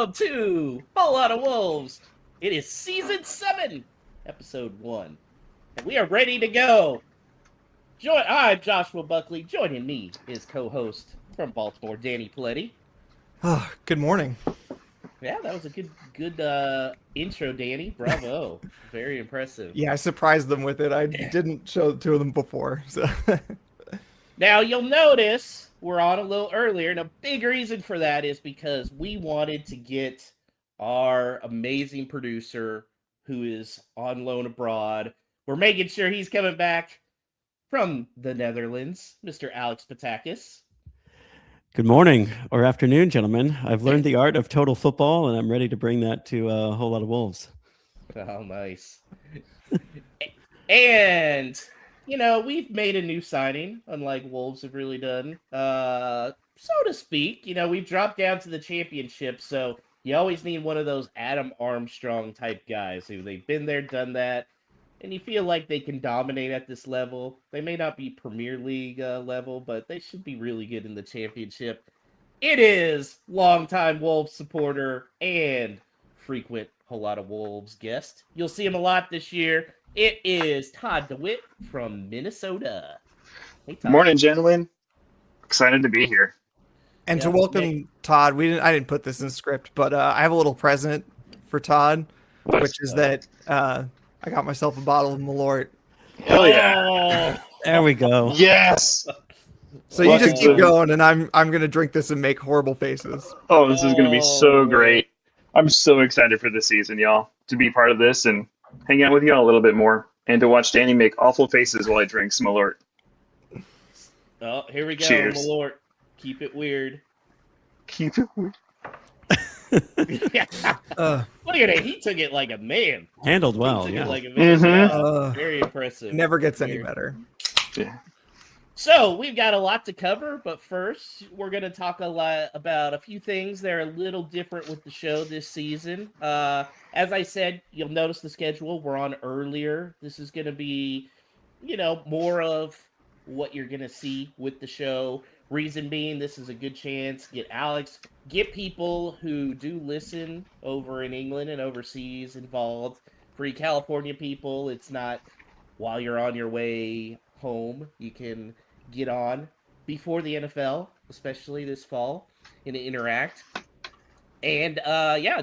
Welcome to Whole Lot of Wolves. It is Season 7, Episode 1. And we are ready to go. I'm Joshua Buckley. Joining me is co-host from Baltimore, Danny Paletti. Oh, good morning. Yeah, that was a good intro, Danny. Bravo. Very impressive. Yeah, I surprised them with it. I didn't show it to them before. So. Now, you'll notice we're on a little earlier, and a big reason for that is because we wanted to get our amazing producer who is on loan abroad. We're making sure he's coming back from the Netherlands, Mr. Alex Patakis. Good morning or afternoon, gentlemen. I've learned the art of total football, and I'm ready to bring that to a whole lot of Wolves. Oh, nice. And, you know, we've made a new signing, unlike Wolves have really done, so to speak. You know, we've dropped down to the championship, so you always need one of those Adam Armstrong type guys who they've been there, done that, and you feel like they can dominate at this level. They may not be Premier League level, but they should be really good in the championship. It is longtime Wolves supporter and frequent Whole Lot of Wolves guest. You'll see him a lot this year. It is Todd DeWitt from Minnesota. Hey, Todd. Morning, gentlemen. Excited to be here. And to welcome Todd, I didn't put this in the script, but I have a little present for Todd, which is that I got myself a bottle of Malort. Hell yeah! There we go. Yes. So you just keep going, and I'm gonna drink this and make horrible faces. Oh, this is gonna be so great! I'm so excited for this season, y'all, to be part of this and hang out with y'all a little bit more, and to watch Danny make awful faces while I drink some Malort. Oh, here we go, Cheers. Malort. Keep it weird. Keep it weird. Look at it. He took it like a man. Handled well, yeah. Like a man. Very impressive. Never gets any better. Yeah. So we've got a lot to cover, but first we're going to talk a lot about a few things that are a little different with the show this season. As I said, you'll notice the schedule. We're on earlier. This is going to be, you know, more of what you're going to see with the show. Reason being, this is a good chance. Get people who do listen over in England and overseas involved. For you California people, it's not while you're on your way home. You can get on before the NFL, especially this fall, and interact. And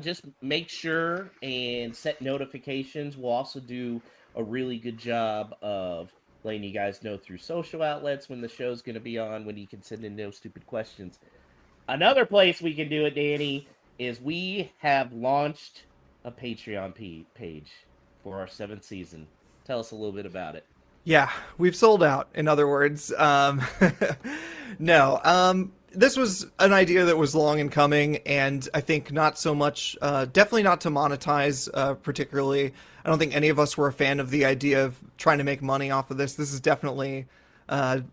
just make sure and set notifications. We'll also do a really good job of letting you guys know through social outlets when the show's going to be on, when you can send in no stupid questions. Another place we can do it, Danny, is we have launched a Patreon page for our 7th season. Tell us a little bit about it. Yeah, we've sold out, in other words. This was an idea that was long in coming, and I think not so much, definitely not to monetize particularly. I don't think any of us were a fan of the idea of trying to make money off of this. This is definitely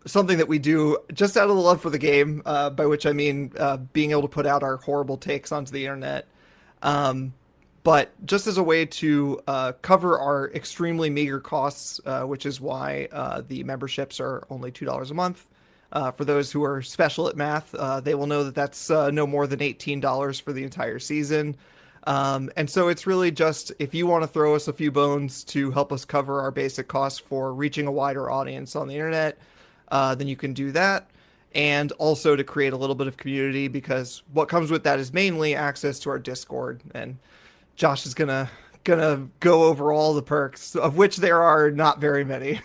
something that we do just out of the love for the game, by which I mean being able to put out our horrible takes onto the internet. But just as a way to cover our extremely meager costs, which is why the memberships are only $2 a month. For those who are special at math, they will know that that's no more than $18 for the entire season. And so it's really just, if you want to throw us a few bones to help us cover our basic costs for reaching a wider audience on the internet, then you can do that. And also to create a little bit of community, because what comes with that is mainly access to our Discord. And Josh is gonna go over all the perks, of which there are not very many.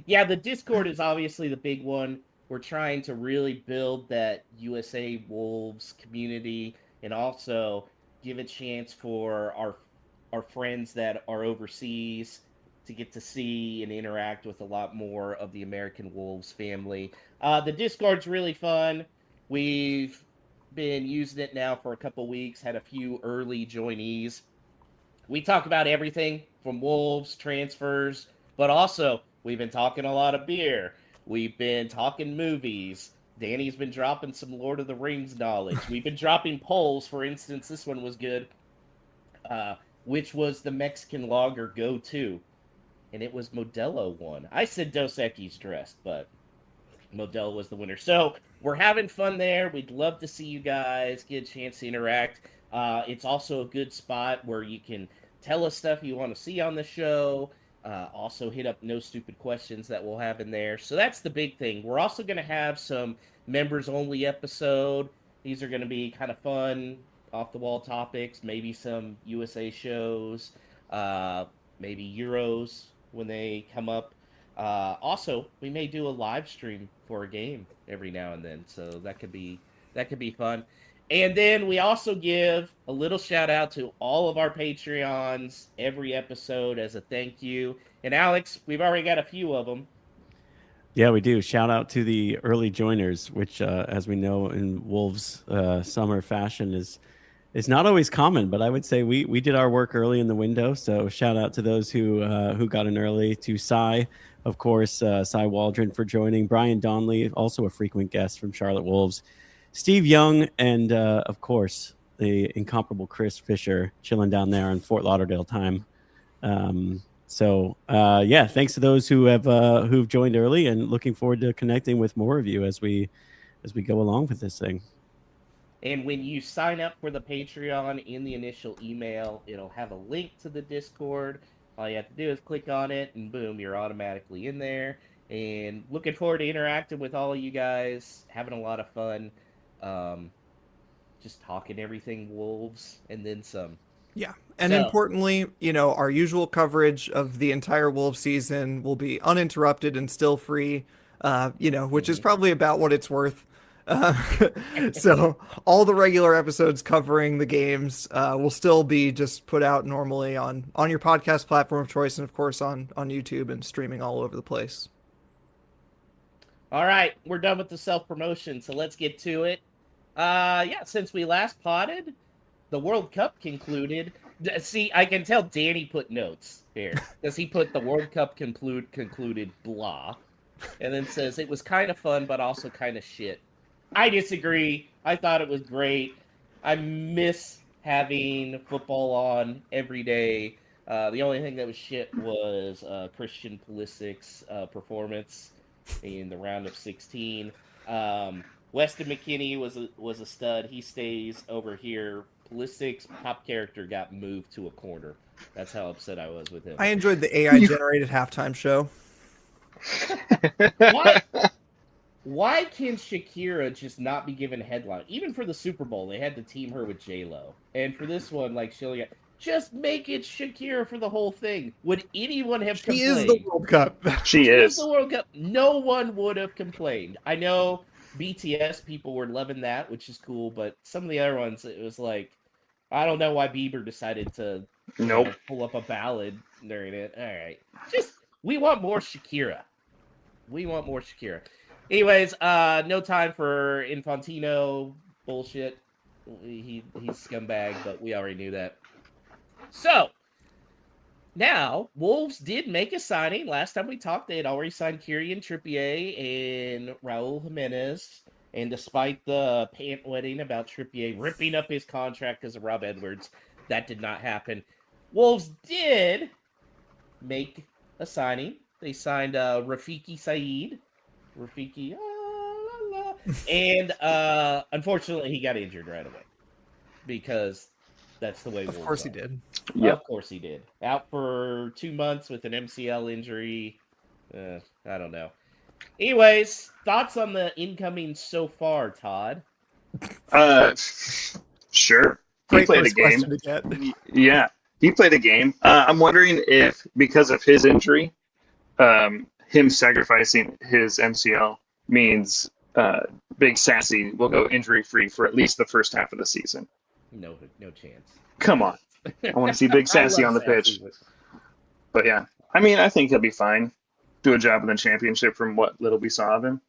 Yeah, the Discord is obviously the big one. We're trying to really build that USA Wolves community, and also give a chance for our friends that are overseas to get to see and interact with a lot more of the American Wolves family. The Discord's really fun. We've been using it now for a couple weeks, had a few early joinees. We talk about everything from Wolves, transfers, but also we've been talking a lot of beer. We've been talking movies. Danny's been dropping some Lord of the Rings knowledge. We've been dropping polls. For instance, this one was good. Which was the Mexican lager go-to? And it was Modelo one. I said Dos Equis dressed, but Modelo was the winner. So we're having fun there. We'd love to see you guys get a chance to interact. It's also a good spot where you can tell us stuff you want to see on the show. Also hit up No Stupid Questions that we'll have in there. So that's the big thing. We're also going to have some members only episode. These are going to be kind of fun, off the wall topics, maybe some USA shows, maybe Euros when they come up. Also, we may do a live stream for a game every now and then, so that could be fun. And then we also give a little shout out to all of our Patreons every episode as a thank you. And Alex, we've already got a few of them. Yeah, we do. Shout out to the early joiners, which, as we know in Wolves summer fashion, is not always common. But I would say we did our work early in the window. So shout out to those who got in early. To Cy, of course, Cy Waldron for joining. Brian Donnelly, also a frequent guest from Charlotte Wolves. Steve Young, and of course, the incomparable Chris Fisher chilling down there in Fort Lauderdale time. Yeah, thanks to those who have who've joined early, and looking forward to connecting with more of you as we go along with this thing. And when you sign up for the Patreon in the initial email, it'll have a link to the Discord. All you have to do is click on it, and boom, you're automatically in there. And looking forward to interacting with all of you guys, having a lot of fun. Just talking everything Wolves and then some. Yeah. And importantly, our usual coverage of the entire Wolves season will be uninterrupted and still free, which is probably about what it's worth. So all the regular episodes covering the games will still be just put out normally on your podcast platform of choice, and of course on YouTube and streaming all over the place. All right, we're done with the self-promotion, so let's get to it. Since we last potted, the World Cup concluded. See, I can tell Danny put notes here, because he put the World Cup concluded blah, and then says it was kind of fun, but also kind of shit. I disagree. I thought it was great. I miss having football on every day. The only thing that was shit was Christian Pulisic's performance in the round of 16. Weston McKennie was a stud. He stays over here. Pulisic's top character got moved to a corner. That's how upset I was with him. I enjoyed the AI-generated halftime show. Why can Shakira just not be given a headline? Even for the Super Bowl, they had to team her with J-Lo. And for this one, just make it Shakira for the whole thing. Would anyone have complained? She is the World Cup. She is the World Cup. No one would have complained. I know BTS people were loving that, which is cool, but some of the other ones, it was like, I don't know why Bieber decided to pull up a ballad during it. All right. We want more Shakira. Anyways, no time for Infantino bullshit. He's scumbag, but we already knew that. So, now, Wolves did make a signing. Last time we talked, they had already signed Kieran Trippier and Raul Jimenez. And despite the pant wetting about Trippier ripping up his contract because of Rob Edwards, that did not happen. Wolves did make a signing. They signed Rafiki Saeed. And unfortunately, he got injured right away because that's the way. Of course he did. Yeah, of course he did. Out for 2 months with an MCL injury. I don't know. Anyways, thoughts on the incoming so far, Todd? Sure. Great He played a game. to get. Yeah, he played a game. I'm wondering if, because of his injury, him sacrificing his MCL means Big Sassy will go injury-free for at least the first half of the season. No chance. Come on. I want to see Big Sassy on the pitch. But yeah, I think he'll be fine. Do a job in the championship from what little we saw of him.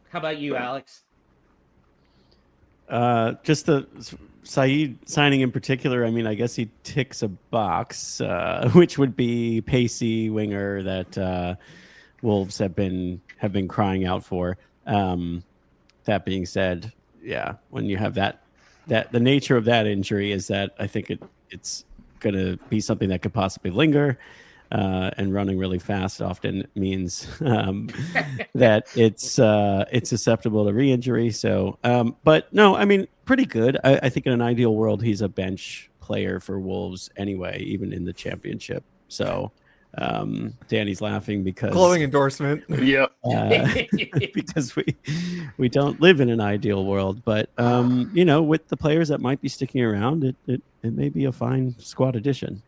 How about you, Alex? Just the Saeed signing in particular, I guess he ticks a box, which would be pacey winger that Wolves have been crying out for. That being said, yeah, when you have that the nature of that injury is that I think it's going to be something that could possibly linger. and running really fast often means that it's susceptible to re-injury. So, but no, I mean, pretty good. I think in an ideal world, he's a bench player for Wolves anyway, even in the championship. So Danny's laughing because glowing endorsement. Yep. because we don't live in an ideal world, but with the players that might be sticking around, it may be a fine squad addition.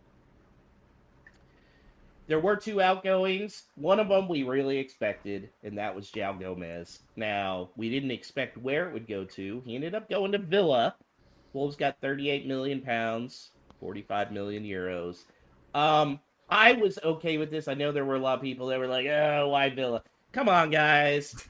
There were 2 outgoings. One of them we really expected, and that was João Gomez. Now, we didn't expect where it would go to. He ended up going to Villa. Wolves got £38 million, 45 million euros. I was okay with this. I know there were a lot of people that were like, oh, why Villa? Come on, guys.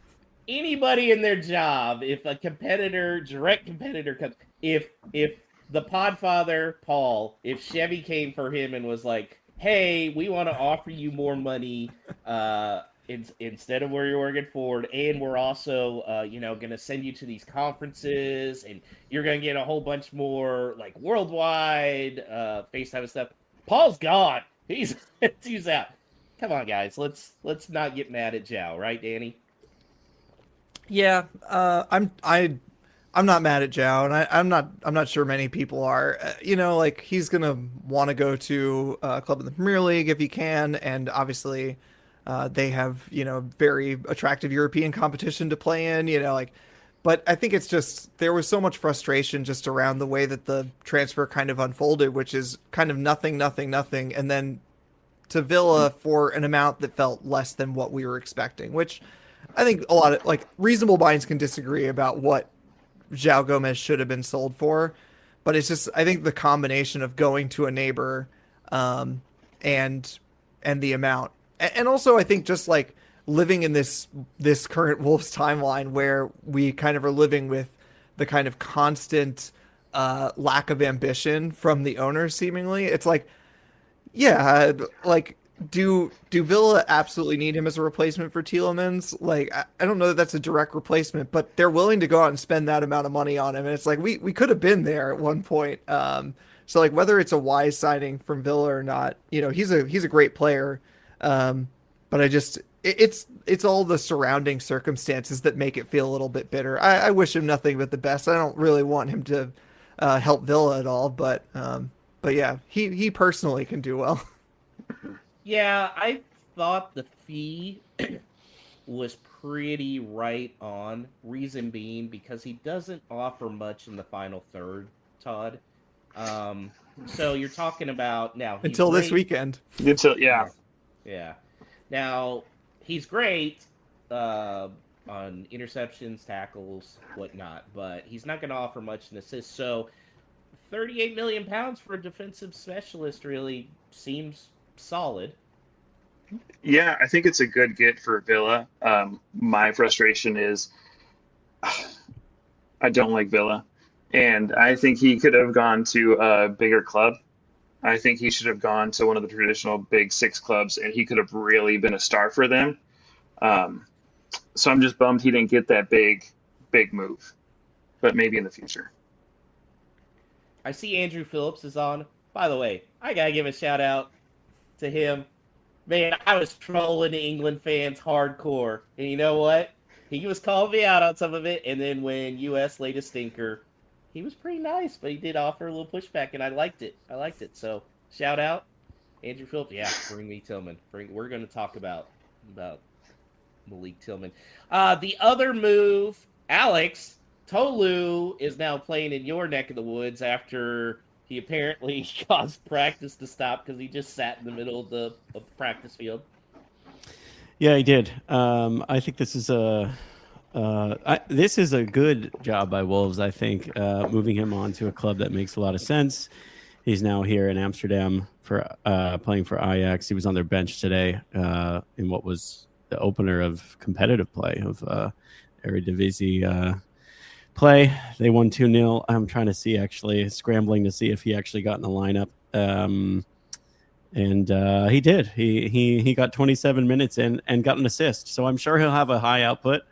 Anybody in their job, if a direct competitor comes, if the Podfather, Paul, if Chevy came for him and was like, hey, we want to offer you more money instead of where you're working Ford, and we're also, going to send you to these conferences, and you're going to get a whole bunch more, like, worldwide FaceTime and stuff. Paul's gone. He's out. Come on, guys. Let's not get mad at João, right, Danny? Yeah, I'm not mad at João, and I'm not sure many people are. Like, he's gonna want to go to a club in the Premier League if he can, and obviously, they have very attractive European competition to play in. But I think it's just there was so much frustration just around the way that the transfer kind of unfolded, which is kind of nothing, and then to Villa for an amount that felt less than what we were expecting. Which I think a lot of reasonable minds can disagree about what João Gomez should have been sold for, but it's just I think the combination of going to a neighbor, and the amount, and also I think just living in this current Wolves timeline where we kind of are living with the kind of constant lack of ambition from the owners. Seemingly, it's do Villa absolutely need him as a replacement for Tielemans? I don't know that that's a direct replacement, but they're willing to go out and spend that amount of money on him. And it's we could have been there at one point. So whether it's a wise signing from Villa or not, he's a great player. But it's all the surrounding circumstances that make it feel a little bit bitter. I wish him nothing but the best. I don't really want him to help Villa at all, but yeah, he personally can do well. Yeah, I thought the fee was pretty right on. Reason being because he doesn't offer much in the final third, Todd. So you're talking about now until this weekend. Yeah. Now he's great on interceptions, tackles, whatnot, but he's not going to offer much in assists. So £38 million for a defensive specialist really seems solid. Yeah, I think it's a good get for Villa. My frustration is I don't like Villa, and I think he could have gone to a bigger club. I think he should have gone to one of the traditional big 6 clubs, and he could have really been a star for them. So I'm just bummed he didn't get that big move, but maybe in the future. I see Andrew Phillips is on. By the way, I got to give a shout out to him. Man, I was trolling the England fans hardcore. And you know what? He was calling me out on some of it. And then when U.S. laid a stinker, he was pretty nice. But he did offer a little pushback, and I liked it. So, shout out. Andrew Phillips. Yeah, bring me Tillman. We're going to talk about Malik Tillman. The other move, Alex, Tolu is now playing in your neck of the woods after he apparently caused practice to stop because he just sat in the middle of the practice field. Yeah, he did. I think this is a good job by Wolves. I think moving him on to a club that makes a lot of sense. He's now here in Amsterdam for playing for Ajax. He was on their bench today in what was the opener of competitive play of Eredivisie play. They won 2-0. I'm trying to see, scrambling to see if he actually got in the lineup. And he did. He got 27 minutes and got an assist. So I'm sure he'll have a high output,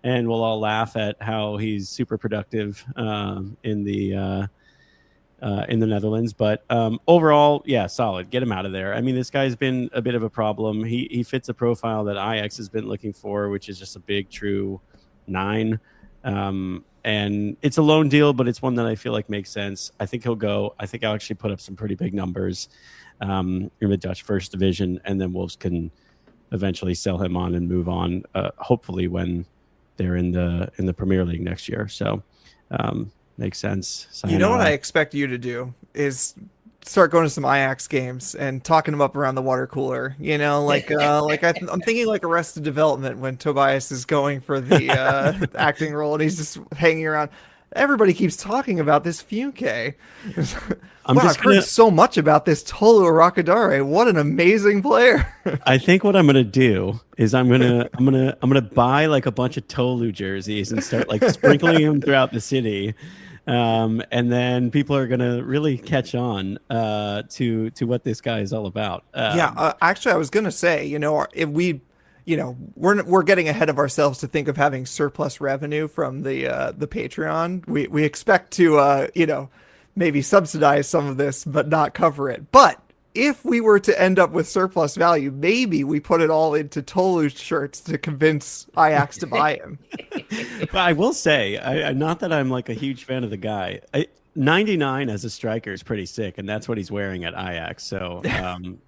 and we'll all laugh at how he's super productive in the in the Netherlands. But overall, yeah, solid. Get him out of there. I mean, this guy's been a bit of a problem. He fits a profile that Ajax has been looking for, which is just a big, true 9. And it's a loan deal, but it's one that I feel like makes sense. I think he'll go. I think I'll actually put up some pretty big numbers in the Dutch First Division, and then Wolves can eventually sell him on and move on, hopefully when they're in the Premier League next year. So makes sense. You know what I expect you to do is start going to some Ajax games and talking them up around the water cooler. You know, I'm thinking like Arrested Development when Tobias is going for the acting role and he's just hanging around. Everybody keeps talking about this Funke. I've heard so much about this Tolu Arakadare. What an amazing player! I think what I'm gonna do is I'm gonna buy like a bunch of Tolu jerseys and start like sprinkling them throughout the city. And then people are gonna really catch on to what this guy is all about. Actually, I was gonna say, if we, we're getting ahead of ourselves to think of having surplus revenue from the Patreon. We expect to maybe subsidize some of this, but not cover it. But if we were to end up with surplus value, maybe we put it all into Tolu shirts to convince Ajax to buy him. But I will say, not that I'm like a huge fan of the guy. 99 as a striker is pretty sick, and that's what he's wearing at Ajax. So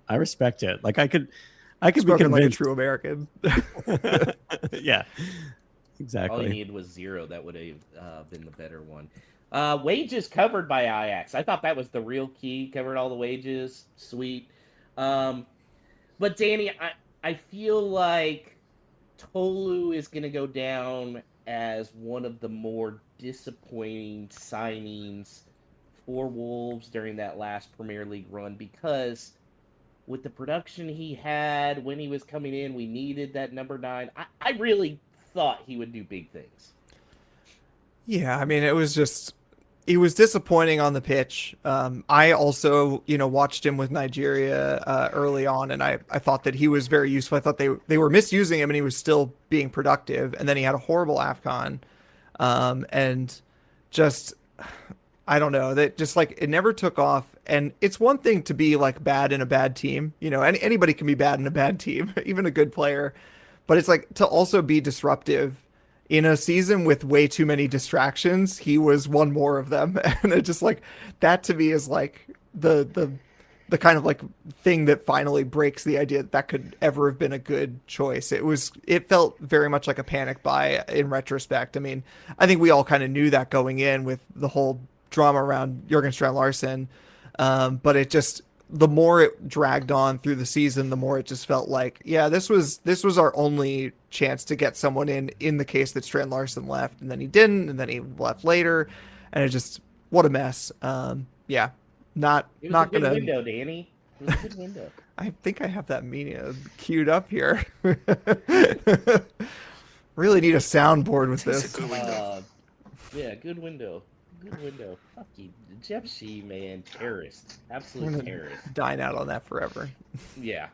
I respect it. Like I could be convinced. Like a true American. Yeah, exactly. All he needed was 0. That would have been the better one. Wages covered by Ajax. I thought that was the real key. Covered all the wages. Sweet. But Danny, I feel like Tolu is going to go down as one of the more disappointing signings for Wolves during that last Premier League run, because with the production he had when he was coming in, we needed that number 9. I really thought he would do big things. Yeah, I mean, he was disappointing on the pitch. I also, watched him with Nigeria early on, and I thought that he was very useful. I thought they were misusing him, and he was still being productive. And then he had a horrible AFCON, and just, I don't know, that just like it never took off. And it's one thing to be like bad in a bad team. Anybody can be bad in a bad team, even a good player. But it's like to also be disruptive. In a season with way too many distractions, he was one more of them. And it just like that to me is like the kind of like thing that finally breaks the idea that could ever have been a good choice. It felt very much like a panic buy in retrospect. I mean, I think we all kind of knew that going in with the whole drama around Jurgen Strand-Larsen. But it just, the more it dragged on through the season, the more it just felt like, yeah, this was our only chance to get someone in the case that Strand-Larsen left, and then he didn't, and then he left later, and it just, what a mess. Yeah, not gonna. Good window, Danny. It was a good window. I think I have that media queued up here. Really need a soundboard with this. Good window. Yeah, good window. Good window. Fuck you. Jeff Shee, man, terrorist. Absolute terrorist. Dine out on that forever. Yeah.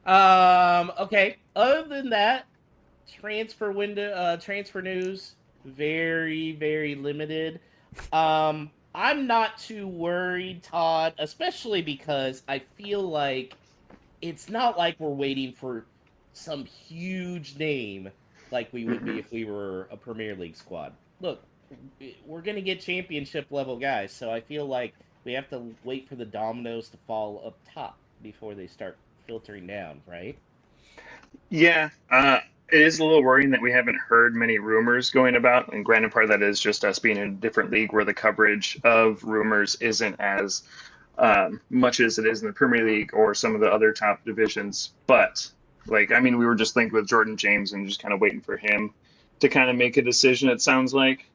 Okay. Other than that, transfer news, very, very limited. I'm not too worried, Todd, especially because I feel like it's not like we're waiting for some huge name like we would be if we were a Premier League squad. Look, we're going to get championship level guys, so I feel like we have to wait for the dominoes to fall up top before they start filtering down, right? Yeah, it is a little worrying that we haven't heard many rumors going about, and granted, part of that is just us being in a different league where the coverage of rumors isn't as much as it is in the Premier League or some of the other top divisions. But, we were just linked with Jordan James and just kind of waiting for him to kind of make a decision, it sounds like.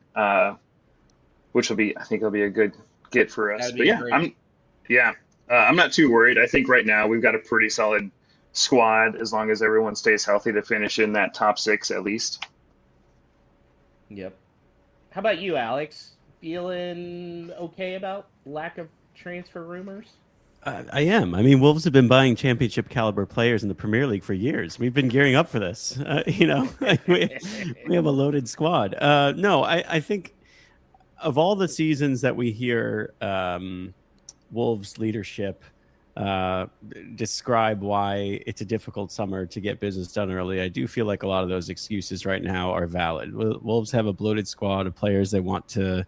Which I think will be a good get for us. But yeah, I'm not too worried. I think right now we've got a pretty solid squad as long as everyone stays healthy to finish in that top 6 at least. Yep. How about you, Alex? Feeling okay about lack of transfer rumors? I am. I mean, Wolves have been buying championship caliber players in the Premier League for years. We've been gearing up for this. We have a loaded squad. No, I think of all the seasons that we hear Wolves leadership describe why it's a difficult summer to get business done early, I do feel like a lot of those excuses right now are valid. Wolves have a bloated squad of players they want to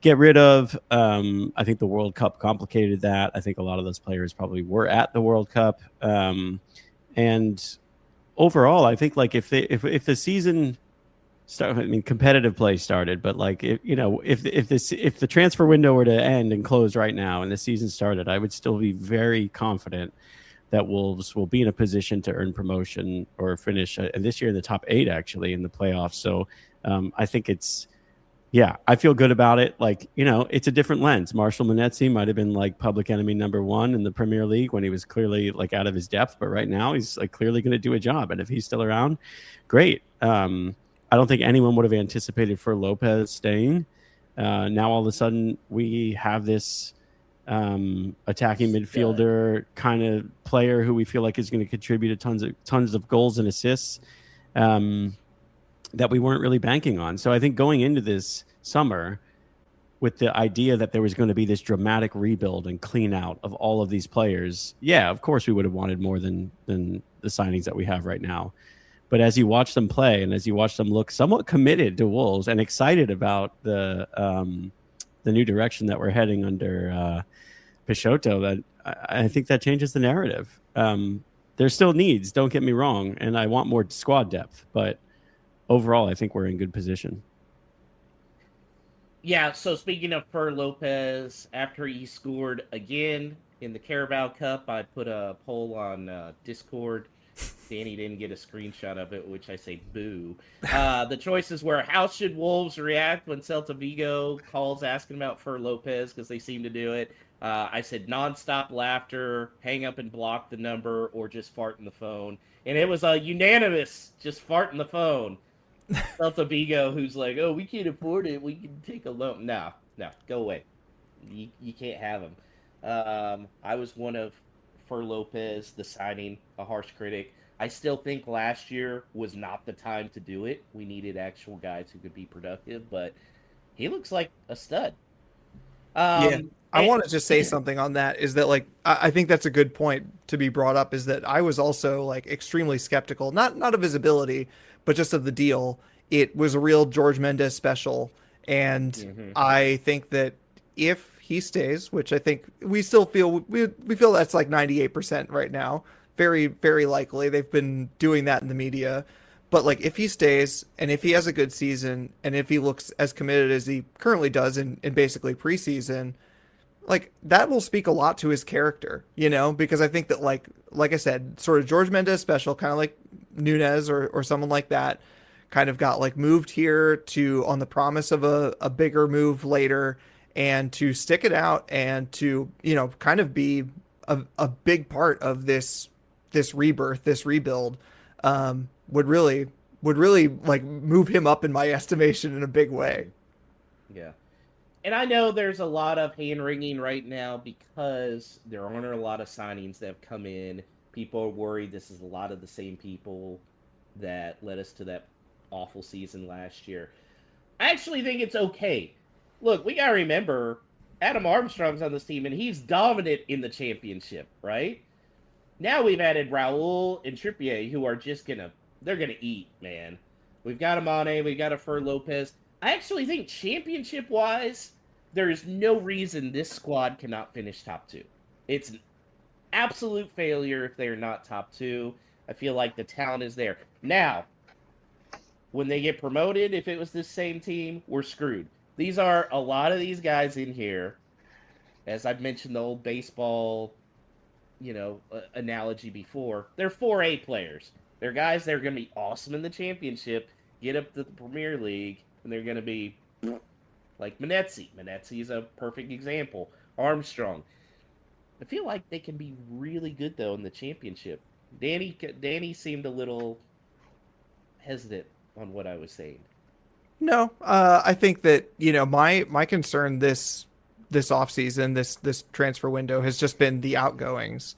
get rid of. I think the World Cup complicated that. I think a lot of those players probably were at the World Cup. And overall, I think like if the season start, I mean, competitive play started, but like if the transfer window were to end and close right now and the season started, I would still be very confident that Wolves will be in a position to earn promotion or finish this year in the top 8 actually in the playoffs. So I think I feel good about it. Like, it's a different lens. Marshall Monetzi might have been like public enemy number 1 in the Premier League when he was clearly like out of his depth, but right now he's like clearly going to do a job. And if he's still around, great. I don't think anyone would have anticipated for Lopez staying. Now all of a sudden we have this attacking midfielder kind of player who we feel like is going to contribute tons of goals and assists. That we weren't really banking on. So I think going into this summer with the idea that there was going to be this dramatic rebuild and clean out of all of these players, of course we would have wanted more than the signings that we have right now. But as you watch them play and as you watch them look somewhat committed to Wolves and excited about the new direction that we're heading under Peixoto, that I think that changes the narrative. There's still needs, don't get me wrong, and I want more squad depth, but overall, I think we're in good position. Yeah, so speaking of Fer Lopez, after he scored again in the Carabao Cup, I put a poll on Discord. Danny didn't get a screenshot of it, which I say boo. The choices were, how should Wolves react when Celta Vigo calls asking about Fer Lopez, because they seem to do it. I said nonstop laughter, hang up and block the number, or just fart in the phone. And it was a unanimous just fart in the phone. Celta Vigo, who's like, oh, we can't afford it, we can take a loan. No, go away. You can't have him. I was one of Fer Lopez, the signing, a harsh critic. I still think last year was not the time to do it. We needed actual guys who could be productive, but he looks like a stud. I want to just say something on that, is that like I think that's a good point to be brought up, is that I was also like extremely skeptical, not of his ability, but just of the deal. It was a real George Mendes special, and I think that if he stays, which I think we still feel, we feel that's like 98% right now, very, very likely. They've been doing that in the media. But like if he stays and if he has a good season and if he looks as committed as he currently does in basically preseason, like that will speak a lot to his character, because I think that like I said, sort of George Mendes special, kind of like Nunez or someone like that, kind of got like moved here to on the promise of a bigger move later, and to stick it out and to, kind of be a big part of this rebirth, this rebuild, would really like move him up in my estimation in a big way. Yeah. And I know there's a lot of hand-wringing right now because there aren't a lot of signings that have come in. People are worried this is a lot of the same people that led us to that awful season last year. I actually think it's okay. Look, we got to remember, Adam Armstrong's on this team, and he's dominant in the championship, right? Now we've added Raul and Trippier, who are just they're going to eat, man. We've got Amane, we've got a Fer Lopez. I actually think championship-wise, there is no reason this squad cannot finish top 2. It's an absolute failure if they're not top 2. I feel like the talent is there. Now, when they get promoted, if it was this same team, we're screwed. These are a lot of these guys in here, as I've mentioned the old baseball, analogy before. They're 4A players. They're guys that are going to be awesome in the championship, get up to the Premier League, and they're going to be like Monetzi. Monetzi is a perfect example. Armstrong. I feel like they can be really good, though, in the championship. Danny seemed a little hesitant on what I was saying. No, I think that, my concern this offseason, this transfer window, has just been the outgoings.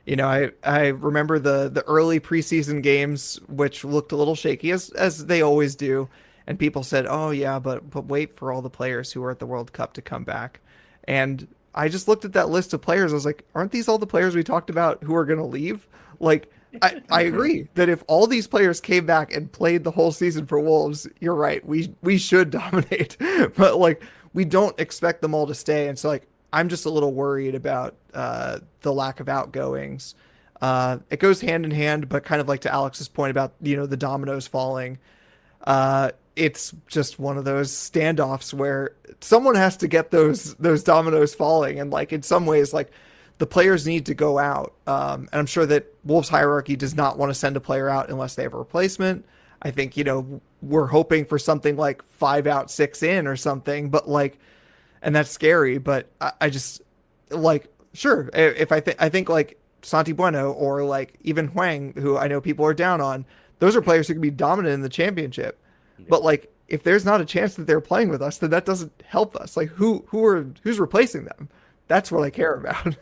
I remember the early preseason games, which looked a little shaky, as they always do. And people said, "Oh yeah, but wait for all the players who were at the World Cup to come back." And I just looked at that list of players. I was like, "Aren't these all the players we talked about who are going to leave?" Like, I agree that if all these players came back and played the whole season for Wolves, you're right. We should dominate, but like we don't expect them all to stay. And so like I'm just a little worried about the lack of outgoings. It goes hand in hand, but kind of like to Alex's point about the dominoes falling. It's just one of those standoffs where someone has to get those dominoes falling, and like in some ways, like the players need to go out. And I'm sure that Wolves hierarchy does not want to send a player out unless they have a replacement. I think we're hoping for something like 5 out, 6 in or something, but like, and that's scary. But I just like sure if I think like Santi Bueno or like even Huang, who I know people are down on, those are players who can be dominant in the championship. But like, if there's not a chance that they're playing with us, then that doesn't help us. Like, who's replacing them? That's what I care about.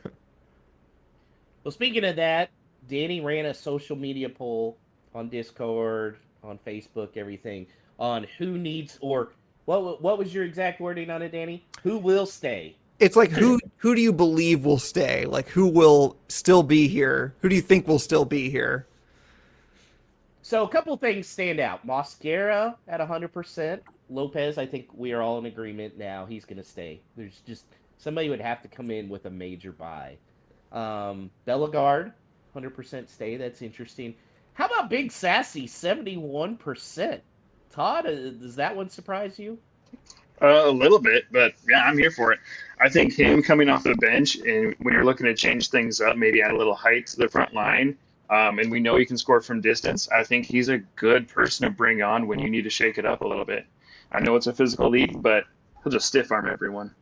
Well, speaking of that, Danny ran a social media poll on Discord, on Facebook, everything on who needs or what was your exact wording on it, Danny? Who will stay? It's like who do you believe will stay? Like who will still be here? Who do you think will still be here? So a couple things stand out. Mosquera at 100%. Lopez, I think we are all in agreement now. He's going to stay. There's just somebody would have to come in with a major buy. Bellegarde, 100% stay. That's interesting. How about Big Sassy, 71%? Todd, does that one surprise you? A little bit, but yeah, I'm here for it. I think him coming off the bench, and when you're looking to change things up, maybe add a little height to the front line, and we know he can score from distance, I think he's a good person to bring on when you need to shake it up a little bit. I know it's a physical league, but he'll just stiff arm everyone.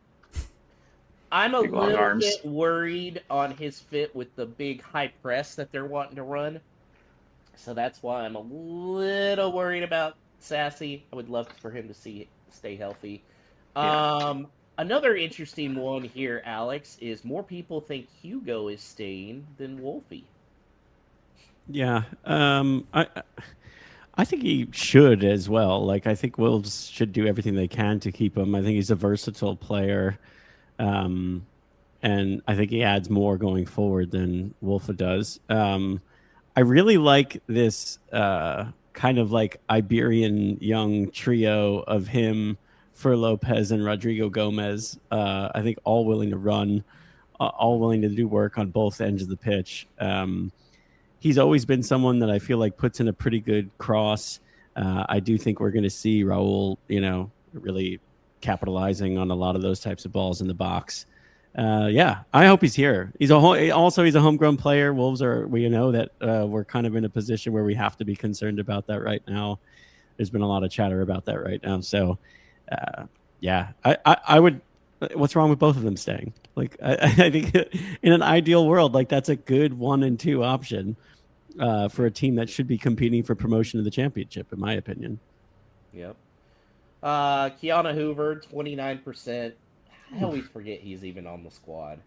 I'm a Big long little arms. bit worried on his fit with the big high press that they're wanting to run. So that's why I'm a little worried about Sassy. I would love for him to stay healthy. Another interesting one here, Alex, is more people think Hugo is staying than Wolfie. Yeah, I think he should as well. Like, I think Wolves should do everything they can to keep him. I think he's a versatile player, and I think he adds more going forward than Wolfa does. I really like this kind of like Iberian young trio of him for Lopez and Rodrigo Gomez. I think all willing to run, all willing to do work on both ends of the pitch. He's always been someone that I feel like puts in a pretty good cross. I do think we're going to see Raul, really capitalizing on a lot of those types of balls in the box. I hope he's here. He's a homegrown player. Wolves we know that we're kind of in a position where we have to be concerned about that right now. There's been a lot of chatter about that right now. So, I would. What's wrong with both of them staying? Like, I think in an ideal world, like that's a good 1 and 2 option for a team that should be competing for promotion to the championship, in my opinion. Yep. Kiana Hoover, 29%. I always forget he's even on the squad.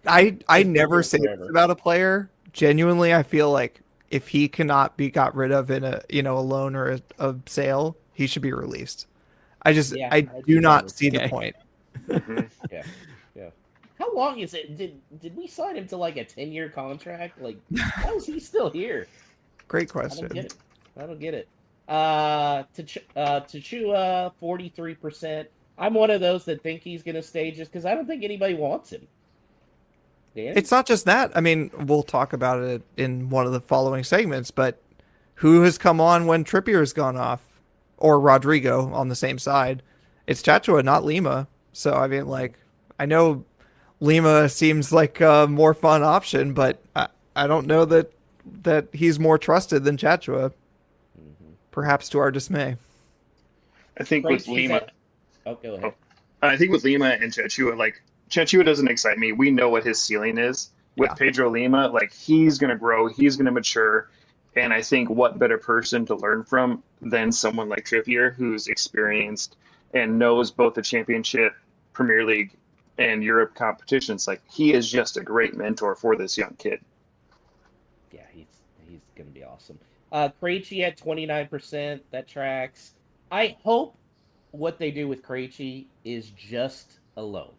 I never say this about a player. Genuinely, I feel like if he cannot be got rid of in a loan or a sale, he should be released. I do not see the point. Yeah. How long is it? Did we sign him to like a 10-year contract? Like, how is he still here? Great question. I don't get it. Tachua, 43%. I'm one of those that think he's going to stay just because I don't think anybody wants him. Dan? It's not just that. I mean, we'll talk about it in one of the following segments, but who has come on when Trippier's gone off? Or Rodrigo on the same side? It's Chachua, not Lima. So, I mean, like, I know Lima seems like a more fun option, but I don't know that he's more trusted than Chachua. Perhaps to our dismay. I think with Lima... Oh, go ahead. I think with Lima and Chachua, like, Chachua doesn't excite me. We know what his ceiling is. With Pedro Lima, like, he's going to grow. He's going to mature. And I think what better person to learn from than someone like Trippier, who's experienced and knows both the Championship, Premier League, and Europe competitions. Like, he is just a great mentor for this young kid. Yeah, he's going to be awesome. Krejci at 29%. That tracks. I hope what they do with Krejci is just a loan.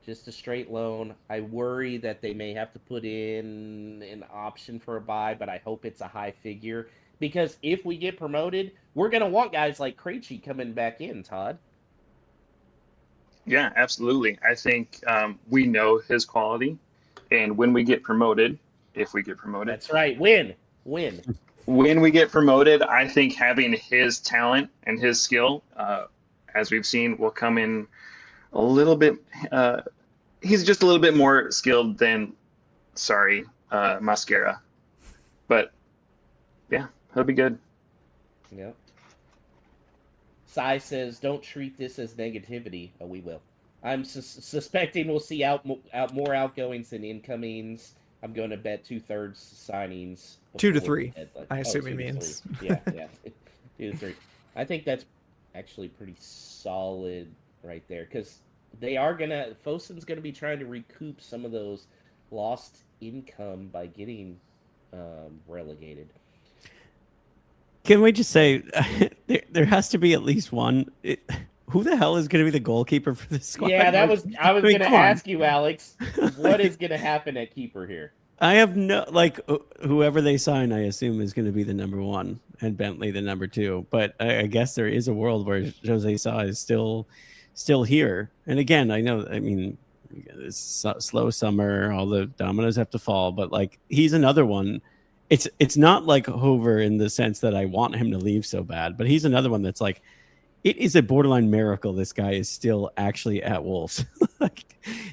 Just a straight loan. I worry that they may have to put in an option for a buy, but I hope it's a high figure. Because if we get promoted, we're going to want guys like Krejci coming back in, Todd. Yeah, absolutely. I think we know his quality, and when we get promoted, if we get promoted, that's right. Win. When we get promoted, I think having his talent and his skill, as we've seen, will come in a little bit. He's just a little bit more skilled than, Mascara, but yeah, he'll be good. Yep. Sai says, "Don't treat this as negativity." Oh, we will. I'm suspecting we'll see more outgoings than incomings. I'm going to bet 2/3 signings. 2 to 3. I assume he 2 to means. 3. Yeah, 2 to 3. I think that's actually pretty solid right there because Fosun's gonna be trying to recoup some of those lost income by getting relegated. Can we just say there has to be at least one? Who the hell is going to be the goalkeeper for this squad? Yeah, I was going to ask you, Alex, what is going to happen at keeper here? I have whoever they sign, I assume is going to be the number 1 and Bentley the number 2. But I guess there is a world where Jose Sa is still here. And again, I know, it's slow summer, all the dominoes have to fall, but he's another one. It's not like Hover in the sense that I want him to leave so bad, but he's another one that's it is a borderline miracle this guy is still actually at Wolves.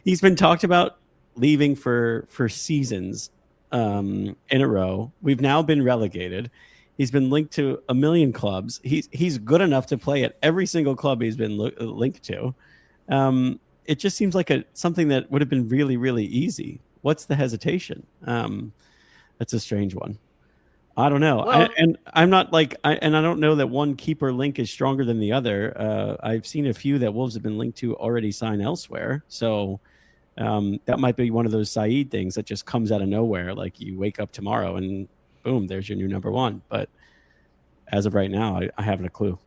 He's been talked about leaving for seasons in a row. We've now been relegated. He's been linked to a million clubs. He's good enough to play at every single club he's been linked to. It just seems like something that would have been really, really easy. What's the hesitation? That's a strange one. I don't know. Well, I'm not I don't know that one keeper link is stronger than the other. I've seen a few that Wolves have been linked to already sign elsewhere. So that might be one of those Saeed things that just comes out of nowhere. Like you wake up tomorrow and boom, there's your new number 1. But as of right now, I haven't a clue.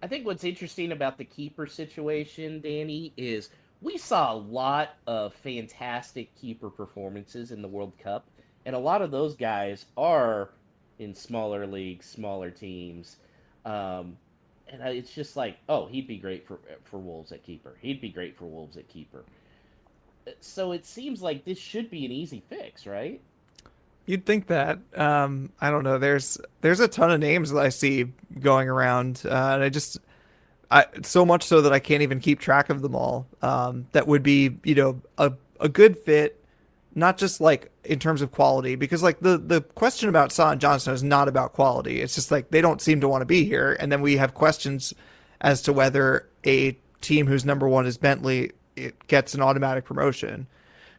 I think what's interesting about the keeper situation, Danny, is we saw a lot of fantastic keeper performances in the World Cup. And a lot of those guys are in smaller leagues, smaller teams. And it's just he'd be great for Wolves at keeper. He'd be great for Wolves at keeper. So it seems like this should be an easy fix, right? You'd think that. I don't know. There's a ton of names that I see going around. And so much so that I can't even keep track of them all. That would be, a good fit. Not just in terms of quality, because the question about Sa and Johnstone is not about quality. It's just they don't seem to want to be here. And then we have questions as to whether a team whose number 1 is Bentley, it gets an automatic promotion.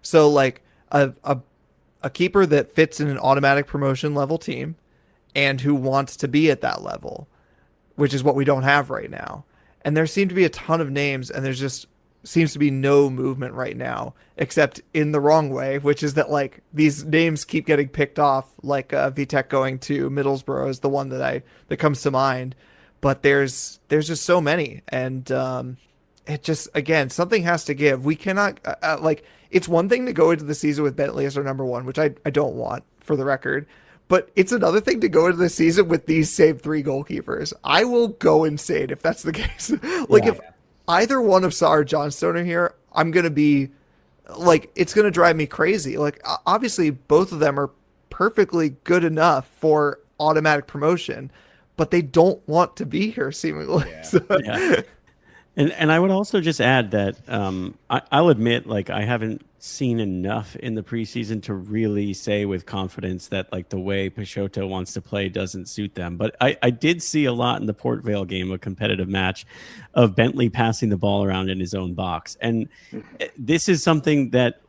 So a keeper that fits in an automatic promotion level team and who wants to be at that level, which is what we don't have right now. And there seem to be a ton of names, and there's just seems to be no movement right now, except in the wrong way, which is that these names keep getting picked off, Vitek going to Middlesbrough is the one that comes to mind. But there's just so many, and it just, again, something has to give. We cannot it's one thing to go into the season with Bentley as our number 1, which I don't want, for the record. But it's another thing to go into the season with these same 3 goalkeepers. I will go insane if that's the case. If either one of Sa or Johnstone are here, I'm going to be it's going to drive me crazy. Obviously both of them are perfectly good enough for automatic promotion, but they don't want to be here seemingly. Yeah. So. Yeah. And I would also just add that I'll admit, I haven't seen enough in the preseason to really say with confidence that the way Peixoto wants to play doesn't suit them. But I did see a lot in the Port Vale game, a competitive match, of Bentley passing the ball around in his own box. And this is something that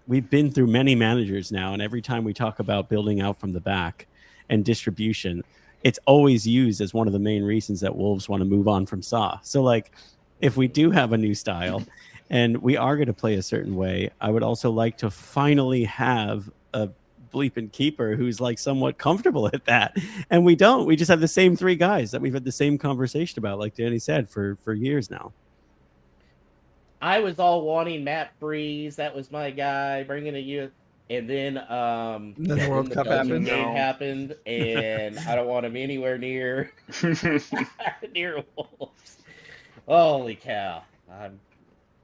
we've been through many managers now. And every time we talk about building out from the back and distribution, it's always used as one of the main reasons that Wolves want to move on from Sa. So if we do have a new style and we are going to play a certain way, I would also like to finally have a bleeping keeper who's like somewhat comfortable at that. And we don't. We just have the same three guys that we've had the same conversation about, like Danny said, for years now. I was all wanting Matt Freeze. That was my guy. Bringing a youth. And then, the World Cup Belgian happened. game No. happened, and I don't want him anywhere near Wolves. Holy cow!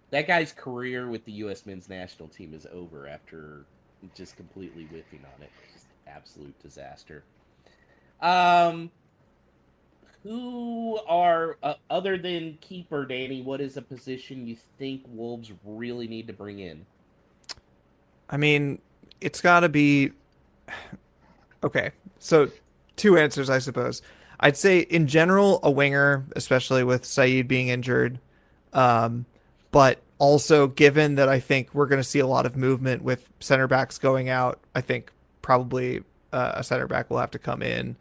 That guy's career with the U.S. men's national team is over after just completely whiffing on it. Just absolute disaster. Who are other than keeper, Danny? What is a position you think Wolves really need to bring in? I mean, it's got to be okay. So, two answers, I suppose. I'd say in general a winger, especially with Saeed being injured, but also given that I think we're going to see a lot of movement with center backs going out. I think probably a center back will have to come in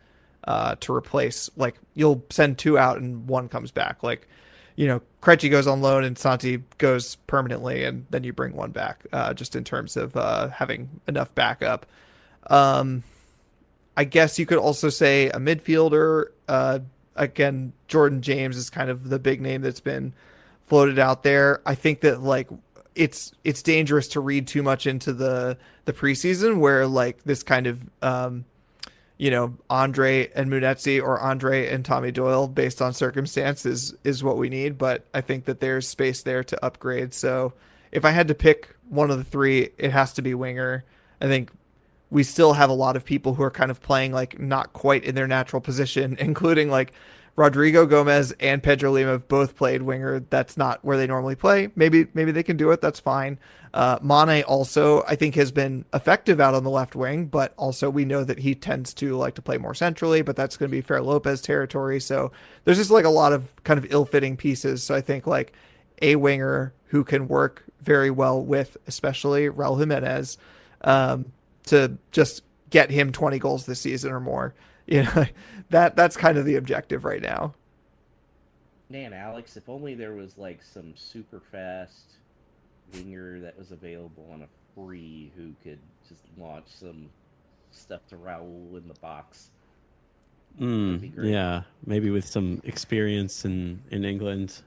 to replace. Like you'll send two out and one comes back. Like Krejci goes on loan and Santi goes permanently, and then you bring one back, just in terms of having enough backup. I guess you could also say a midfielder. Again, Jordan James is kind of the big name that's been floated out there. I think that like it's dangerous to read too much into the preseason where like this kind of Andre and Munetzi or Andre and Tommy Doyle based on circumstance is what we need. But I think that there's space there to upgrade. So if I had to pick one of the three, it has to be winger. I think we still have a lot of people who are kind of playing like not quite in their natural position, including like Rodrigo Gomez and Pedro Lima have both played winger. That's not where they normally play. Maybe they can do it. That's fine. Mane also, I think, has been effective out on the left wing, but also we know that he tends to like to play more centrally, but that's going to be Fer Lopez territory. So there's just like a lot of kind of ill-fitting pieces. So I think like a winger who can work very well with, especially Raul Jimenez, to just get him 20 goals this season or more. That's kind of the objective right now. Man, Alex, if only there was like some super fast winger that was available on a free who could just launch some stuff to Raul in the box. That'd be great. Yeah, maybe with some experience in England.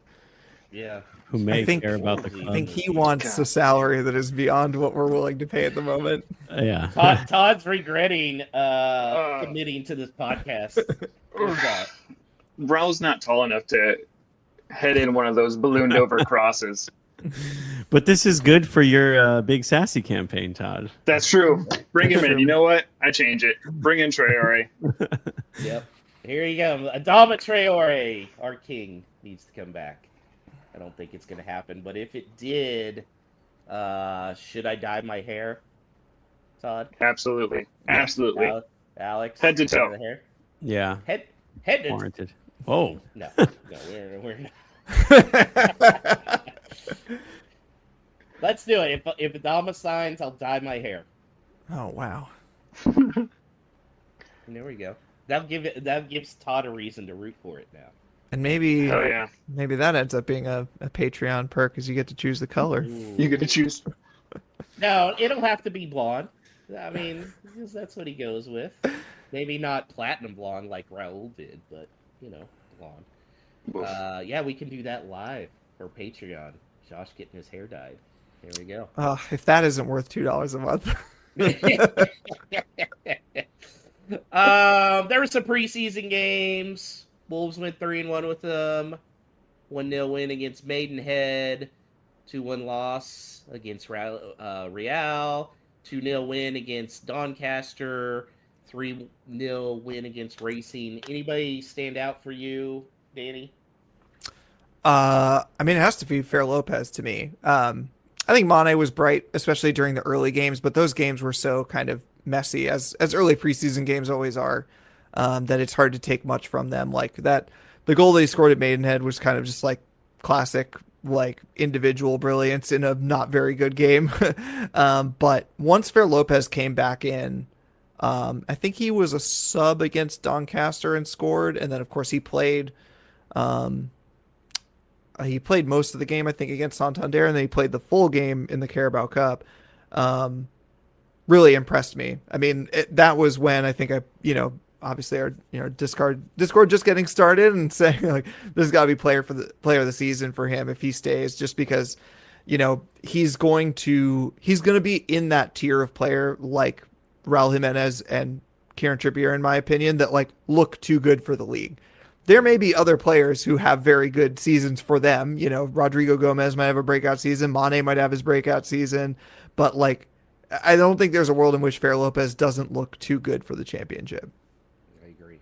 Yeah. Who may think- care about the club. I think he wants a salary that is beyond what we're willing to pay at the moment. Yeah. Todd's regretting committing to this podcast. Raul's not tall enough to head in one of those ballooned over crosses. But this is good for your Big Sassy campaign, Todd. That's true. Bring him in. You know what? I change it. Bring in Traore. Yep. Here you go. Adama Traore, our king, needs to come back. I don't think it's going to happen, but if it did, should I dye my hair, Todd? Absolutely. Alex? Head to toe. The hair? Yeah. Head to Warranted. Oh. No, we're Let's do it. If Adama signs, I'll dye my hair. Oh, wow. And there we go. That gives Todd a reason to root for it now. And maybe that ends up being a Patreon perk, is you get to choose the color. Ooh. You get to choose. No, it'll have to be blonde. I mean, because that's what he goes with. Maybe not platinum blonde like Raul did, but, blonde. Yeah, we can do that live for Patreon. Josh getting his hair dyed. There we go. If that isn't worth $2 a month. There were some preseason games. Wolves went 3-1 with them. 1-0 win against Maidenhead. 2-1 loss against Real. 2-0 win against Doncaster. 3-0 win against Racing. Anybody stand out for you, Danny? I mean, it has to be Fer Lopez to me. I think Mane was bright, especially during the early games, but those games were so kind of messy, as early preseason games always are. That it's hard to take much from them. Like that, the goal that he scored at Maidenhead was kind of just like classic, like individual brilliance in a not very good game. But once Fer Lopez came back in, I think he was a sub against Doncaster and scored. And then of course he played most of the game, I think, against Santander, and then he played the full game in the Carabao Cup. really impressed me. I mean, that was when I think obviously our Discord just getting started and saying like there's got to be player of the season for him if he stays, just because he's going to be in that tier of player like Raul Jimenez and Kieran Trippier, in my opinion, that like look too good for the league. There may be other players who have very good seasons for them. Rodrigo Gomez might have a breakout season. Mane might have his breakout season. But, like, I don't think there's a world in which Fer Lopez doesn't look too good for the championship. I agree.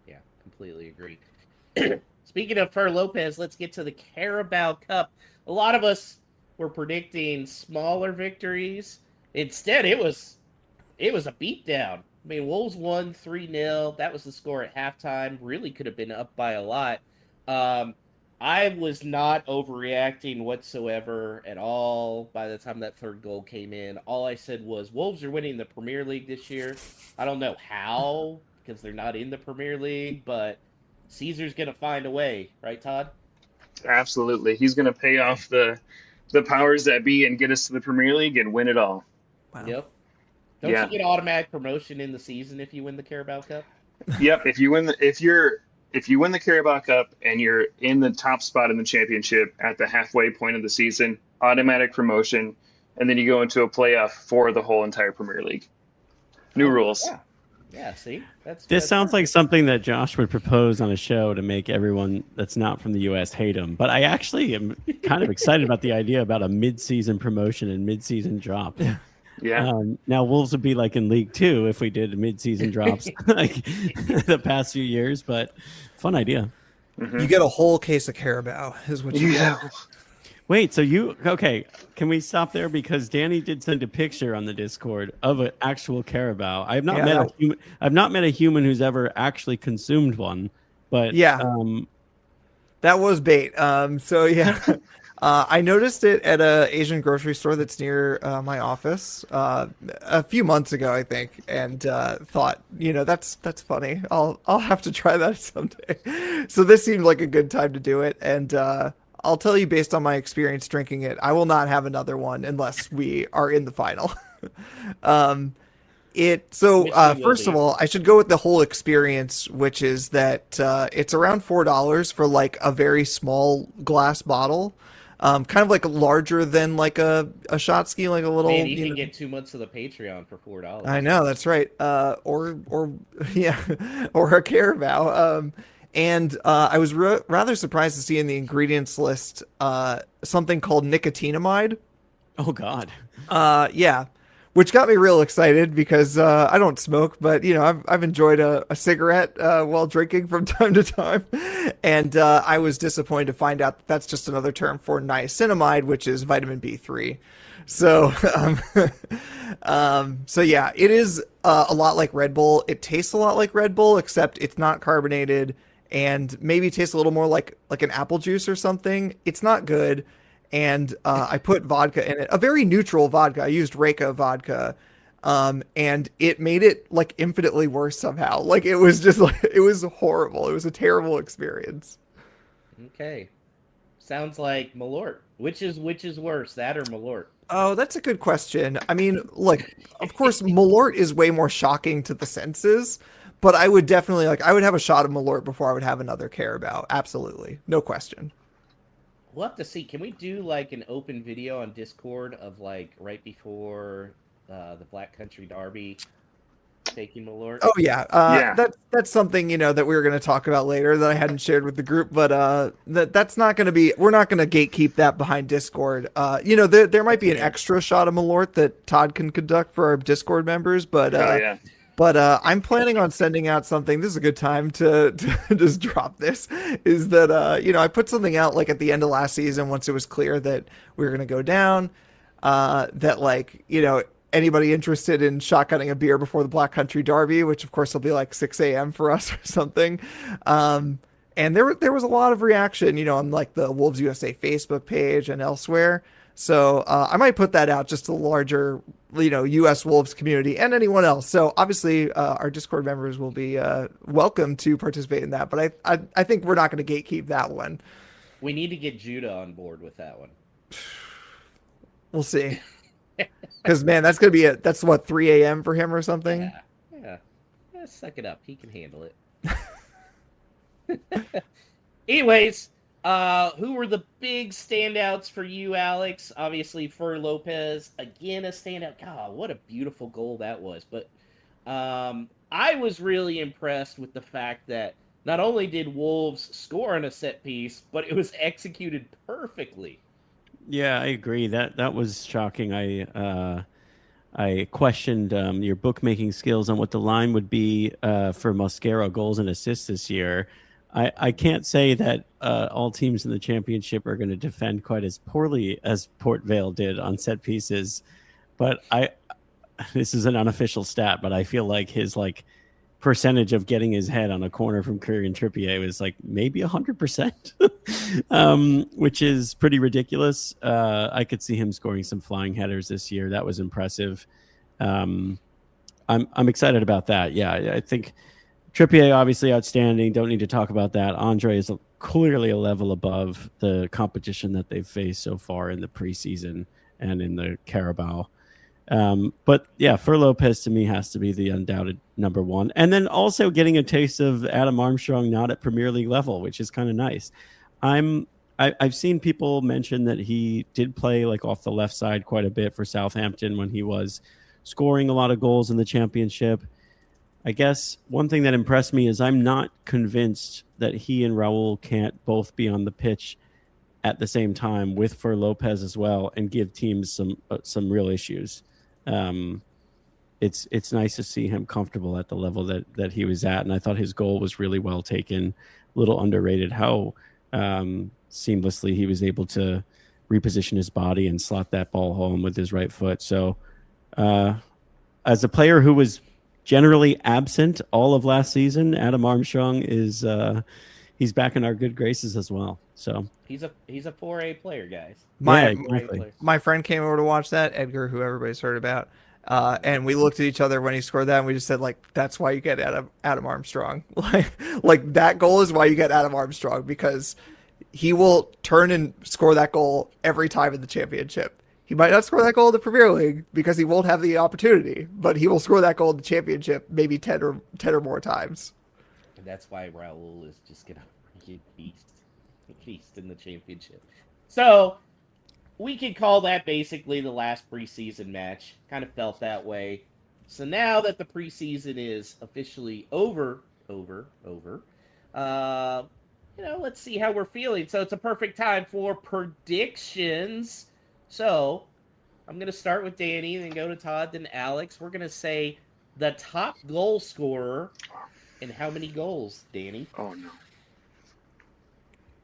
Yeah, completely agree. Speaking of Fer Lopez, let's get to the Carabao Cup. A lot of us were predicting smaller victories. Instead, it was a beatdown. I mean, Wolves won 3-0. That was the score at halftime. Really could have been up by a lot. I was not overreacting whatsoever at all by the time that third goal came in. All I said was, Wolves are winning the Premier League this year. I don't know how, because they're not in the Premier League, but Caesar's going to find a way. Right, Todd? Absolutely. He's going to pay off the powers that be and get us to the Premier League and win it all. Wow. Yep. Don't you get automatic promotion in the season if you win the Carabao Cup? Yep. If you win the Carabao Cup and you're in the top spot in the championship at the halfway point of the season, automatic promotion, and then you go into a playoff for the whole entire Premier League. New rules. Yeah. Yeah, see? This sounds like something that Josh would propose on a show to make everyone that's not from the U.S. hate him. But I actually am kind of excited about the idea about a mid-season promotion and mid-season drop. Yeah. Now Wolves would be like in League Two if we did mid-season drops like the past few years, but fun idea. You get a whole case of Carabao is what you get. Wait, so can we stop there? Because Danny did send a picture on the Discord of an actual Carabao. I've not met a human who's ever actually consumed one, but that was bait. I noticed it at a Asian grocery store that's near my office a few months ago, I think, and thought, that's funny. I'll have to try that someday. So this seemed like a good time to do it, and I'll tell you, based on my experience drinking it, I will not have another one unless we are in the final. First of all, I should go with the whole experience, which is that it's around $4 for like a very small glass bottle. Kind of like larger than like a shot ski, like a little. Man, you can get 2 months of the Patreon for $4. I know, that's right. Or a Carabao. I was rather surprised to see in the ingredients list something called nicotinamide. Oh God. Which got me real excited because I don't smoke, but I've enjoyed a cigarette while drinking from time to time, and I was disappointed to find out that that's just another term for niacinamide, which is vitamin B3. So, it is a lot like Red Bull. It tastes a lot like Red Bull, except it's not carbonated, and maybe tastes a little more like an apple juice or something. It's not good. And I put vodka in it, a very neutral vodka. I used Reyka vodka, and it made it like infinitely worse somehow. Like it was just like, it was horrible. It was a terrible experience. Okay, sounds like Malort. Which is worse, that or Malort? Oh, that's a good question. I mean, like, of course, Malort is way more shocking to the senses, but I would definitely I would have a shot of Malort before I would have another Carabao. Absolutely, no question. We'll have to see. Can we do like an open video on Discord of like right before the Black Country Derby taking Malort? Oh yeah, that's something that we were going to talk about later that I hadn't shared with the group, but that's not going to be. We're not going to gatekeep that behind Discord. There might be an extra shot of Malort that Todd can conduct for our Discord members, but But I'm planning on sending out something. This is a good time to just drop this. Is that I put something out like at the end of last season once it was clear that we were going to go down. That anybody interested in shotgunning a beer before the Black Country Derby, which of course will be like 6 a.m. for us or something. And there was a lot of reaction, on like the Wolves USA Facebook page and elsewhere. So I might put that out just to the larger, U.S. Wolves community and anyone else. So obviously our Discord members will be welcome to participate in that. But I think we're not going to gatekeep that one. We need to get Judah on board with that one. We'll see. Because man, that's gonna be that's what 3 a.m. for him or something. Yeah. Suck it up. He can handle it. Anyways, who were the big standouts for you, Alex? Obviously, Fer Lopez, again, a standout. God, what a beautiful goal that was. But I was really impressed with the fact that not only did Wolves score on a set piece, but it was executed perfectly. Yeah, I agree. That was shocking. I questioned your bookmaking skills on what the line would be for Mosquera goals and assists this year. I can't say that all teams in the championship are going to defend quite as poorly as Port Vale did on set pieces, but this is an unofficial stat, but I feel like his percentage of getting his head on a corner from Curry and Trippier was maybe 100%, which is pretty ridiculous. I could see him scoring some flying headers this year. That was impressive. I'm excited about that. Yeah, I think Trippier obviously outstanding. Don't need to talk about that. Andre is clearly a level above the competition that they've faced so far in the preseason and in the Carabao. But yeah, Fer Lopez to me has to be the undoubted number one. And then also getting a taste of Adam Armstrong not at Premier League level, which is kind of nice. I've seen people mention that he did play off the left side quite a bit for Southampton when he was scoring a lot of goals in the championship. I guess one thing that impressed me is I'm not convinced that he and Raul can't both be on the pitch at the same time with Fer Lopez as well and give teams some real issues. It's nice to see him comfortable at the level that he was at, and I thought his goal was really well taken. A little underrated how seamlessly he was able to reposition his body and slot that ball home with his right foot. So as a player who was generally absent all of last season, Adam Armstrong is he's back in our good graces as well. So he's a 4A player, guys. My friend came over to watch that, Edgar, who everybody's heard about, and we looked at each other when he scored that, and we just said that's why you get Adam Armstrong. like that goal is why you get Adam Armstrong, because he will turn and score that goal every time in the championship. He might not score that goal in the Premier League because he won't have the opportunity, but he will score that goal in the championship maybe 10 or more times. And that's why Raul is just gonna feast in the championship. So we could call that basically the last preseason match. Kind of felt that way. So now that the preseason is officially over, let's see how we're feeling. So it's a perfect time for predictions. So I'm going to start with Danny, then go to Todd, then Alex. We're going to say the top goal scorer and how many goals, Danny? Oh, no.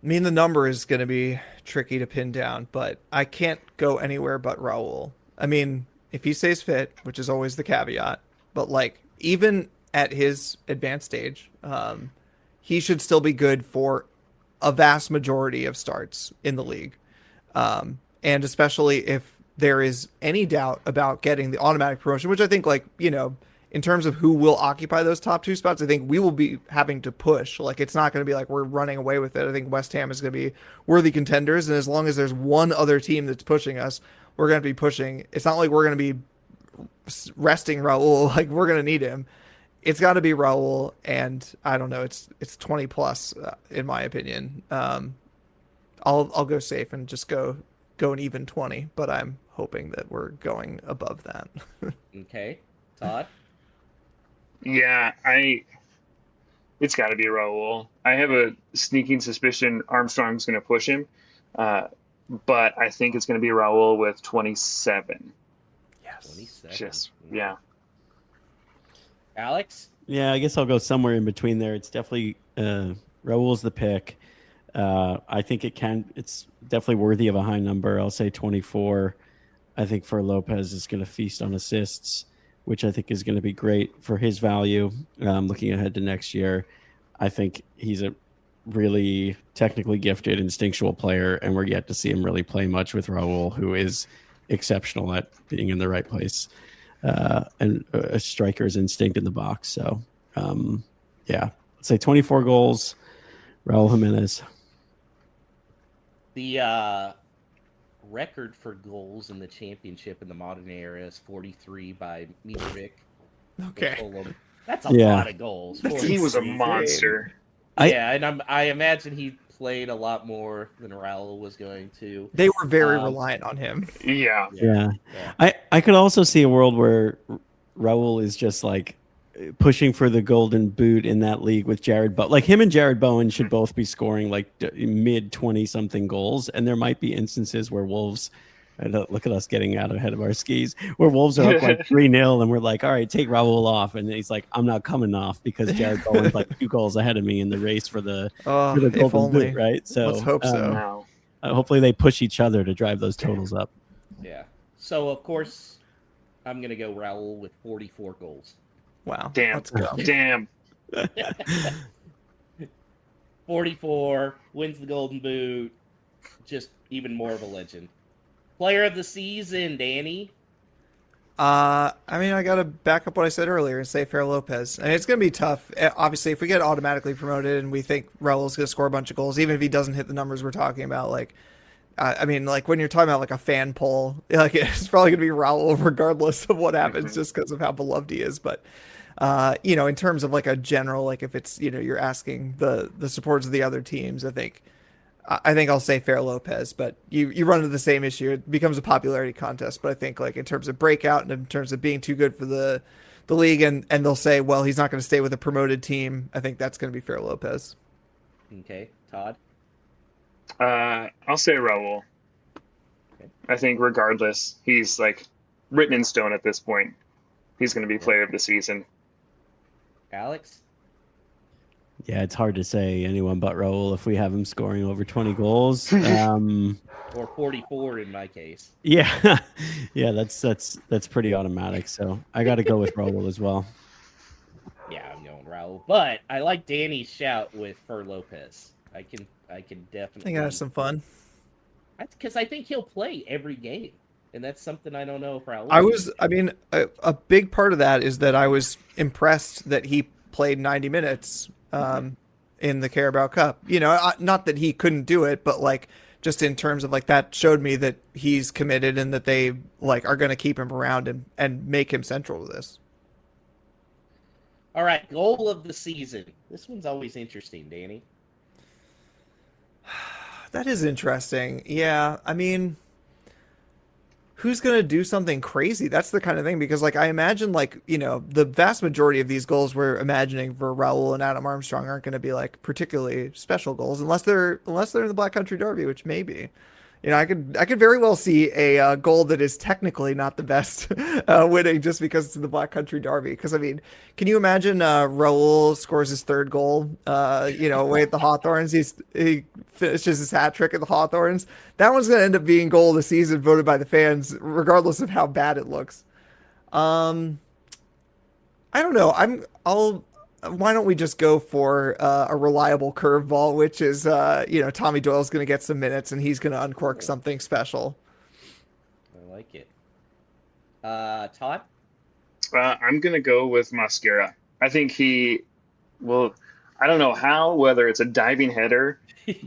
I mean, the number is going to be tricky to pin down, but I can't go anywhere but Raul. I mean, if he stays fit, which is always the caveat, but even at his advanced stage, he should still be good for a vast majority of starts in the league. And especially if there is any doubt about getting the automatic promotion, which I think in terms of who will occupy those top two spots, I think we will be having to push. It's not going to be we're running away with it. I think West Ham is going to be worthy contenders. And as long as there's one other team that's pushing us, we're going to be pushing. It's not like we're going to be resting Raul. We're going to need him. It's got to be Raul. And I don't know. It's 20 plus in my opinion. I'll go safe and just go an even 20, but I'm hoping that we're going above that. Okay. Todd? Yeah, it's got to be Raul. I have a sneaking suspicion Armstrong's going to push him, but I think it's going to be Raul with 27. Yes. 27. Yeah. Alex? Yeah, I guess I'll go somewhere in between there. It's definitely Raul's the pick. I think it's definitely worthy of a high number. I'll say 24. I think Fer Lopez is going to feast on assists, which I think is going to be great for his value. Looking ahead to next year, I think he's a really technically gifted, instinctual player, and we're yet to see him really play much with Raul, who is exceptional at being in the right place and a striker's instinct in the box. So, let's say 24 goals, Raul Jimenez. The record for goals in the championship in the modern era is 43 by Mitrovic. Okay. That's a Yeah. lot of goals. He was a insane. monster. Yeah, and I imagine he played a lot more than Raul was going to. They were very reliant on him. Yeah. Yeah. I could also see a world where Raul is just like pushing for the golden boot in that league with Jared Bowen. Like him and Jared Bowen should both be scoring like mid 20 something goals. And there might be instances where Wolves, look at us getting out ahead of our skis, where Wolves are up like 3-0 and we're like, all right, take Raul off. And he's like, I'm not coming off because Jared Bowen's like 2 goals ahead of me in the race for the golden boot, right? So let's hope so. No. Hopefully they push each other to drive those totals up. Yeah. So, of course, I'm going to go Raul with 44 goals. Wow. Damn. Let's go. Damn. 44, wins the Golden Boot. Just even more of a legend. Player of the season, Danny. I mean, I got to back up what I said earlier and say Fer Lopez. And it's going to be tough. Obviously, if we get automatically promoted and we think Raul's going to score a bunch of goals, even if he doesn't hit the numbers we're talking about, like, I mean, like when you're talking about like a fan poll, like it's probably going to be Raul regardless of what happens, just because of how beloved he is. But in terms of like a general, like if it's you're asking the supporters of the other teams, I think I'll say Fer Lopez. But you run into the same issue. It becomes a popularity contest. But I think like in terms of breakout and in terms of being too good for the league, and they'll say, well, he's not going to stay with a promoted team. I think that's going to be Fer Lopez. Okay, Todd. I'll say Raul. Okay. I think regardless, he's like written in stone at this point. He's going to be player of the season. Alex? Yeah, it's hard to say anyone but Raul if we have him scoring over 20 goals. Or 44 in my case. Yeah, yeah, that's pretty automatic. So I got to go with Raul as well. Yeah, I'm going Raul. But I like Danny's shout with Fer Lopez. I can definitely. I think I have some fun. Because I think he'll play every game, and that's something I don't know if Raul. A big part of that is that I was impressed that he played 90 minutes in the Carabao Cup. Not that he couldn't do it, but like just in terms of like that showed me that he's committed and that they like are going to keep him around and make him central to this. All right, goal of the season. This one's always interesting, Danny. That is interesting. Yeah, I mean, who's going to do something crazy? That's the kind of thing, because like I imagine like, the vast majority of these goals we're imagining for Raul and Adam Armstrong aren't going to be like particularly special goals unless they're in the Black Country Derby, which maybe. I could very well see a goal that is technically not the best winning just because it's in the Black Country Derby. Because I mean, can you imagine Raul scores his 3rd goal? Away at the Hawthorns, he finishes his hat trick at the Hawthorns. That one's going to end up being goal of the season, voted by the fans, regardless of how bad it looks. I don't know. Why don't we just go for a reliable curveball, which is, Tommy Doyle's going to get some minutes and he's going to uncork something special. I like it. Todd? I'm going to go with Mosquera. I think he will, I don't know how, whether it's a diving header,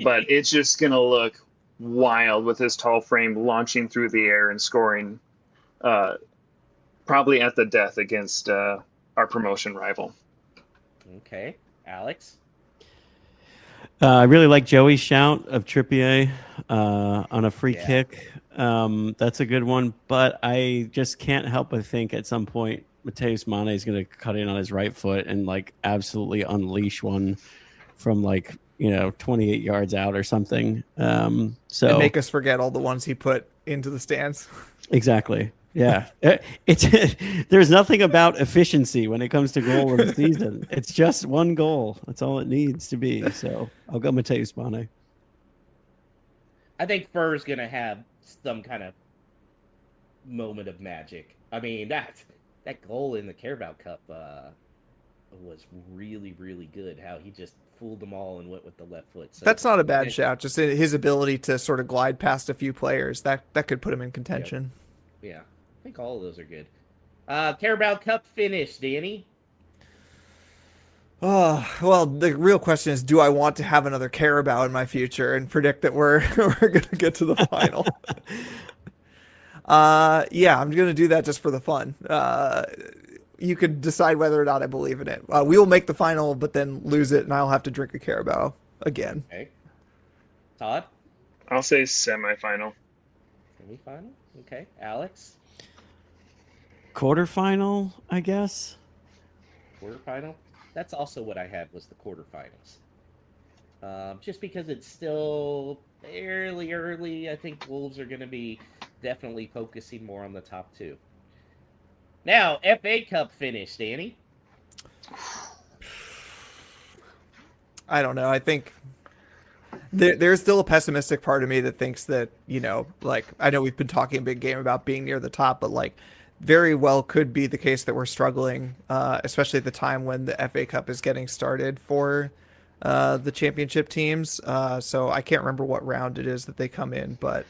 but it's just going to look wild with his tall frame launching through the air and scoring probably at the death against our promotion rival. Okay. Alex? I really like Joey's shout of Trippier on a free kick. That's a good one, but I just can't help but think at some point Mateus Mane is going to cut in on his right foot and like absolutely unleash one from 28 yards out or something. And make us forget all the ones he put into the stands. Exactly. Yeah, there's nothing about efficiency when it comes to goal in the season. It's just one goal. That's all it needs to be. So I'll go Mateus Mane. I think Furr's going to have some kind of moment of magic. I mean, that goal in the Carabao Cup was really, really good. How he just fooled them all and went with the left foot. So that's not a bad shout. Just his ability to sort of glide past a few players that could put him in contention. Yeah. I think all of those are good. Carabao Cup finish, Danny. Oh, well, the real question is, do I want to have another Carabao in my future and predict that we're we're gonna get to the final? Yeah, I'm gonna do that just for the fun. You could decide whether or not I believe in it. We will make the final, but then lose it, and I'll have to drink a Carabao again. Okay. Todd? I'll say semifinal. Semifinal? Okay. Alex? Quarterfinal, I guess. Quarterfinal? That's also what I had, was the quarterfinals. Just because it's still fairly early, I think Wolves are going to be definitely focusing more on the top two. Now, FA Cup finish, Danny. I don't know. I think there's still a pessimistic part of me that thinks that, like, I know we've been talking a big game about being near the top, but like very well could be the case that we're struggling, especially at the time when the FA Cup is getting started for the championship teams. So I can't remember what round it is that they come in, but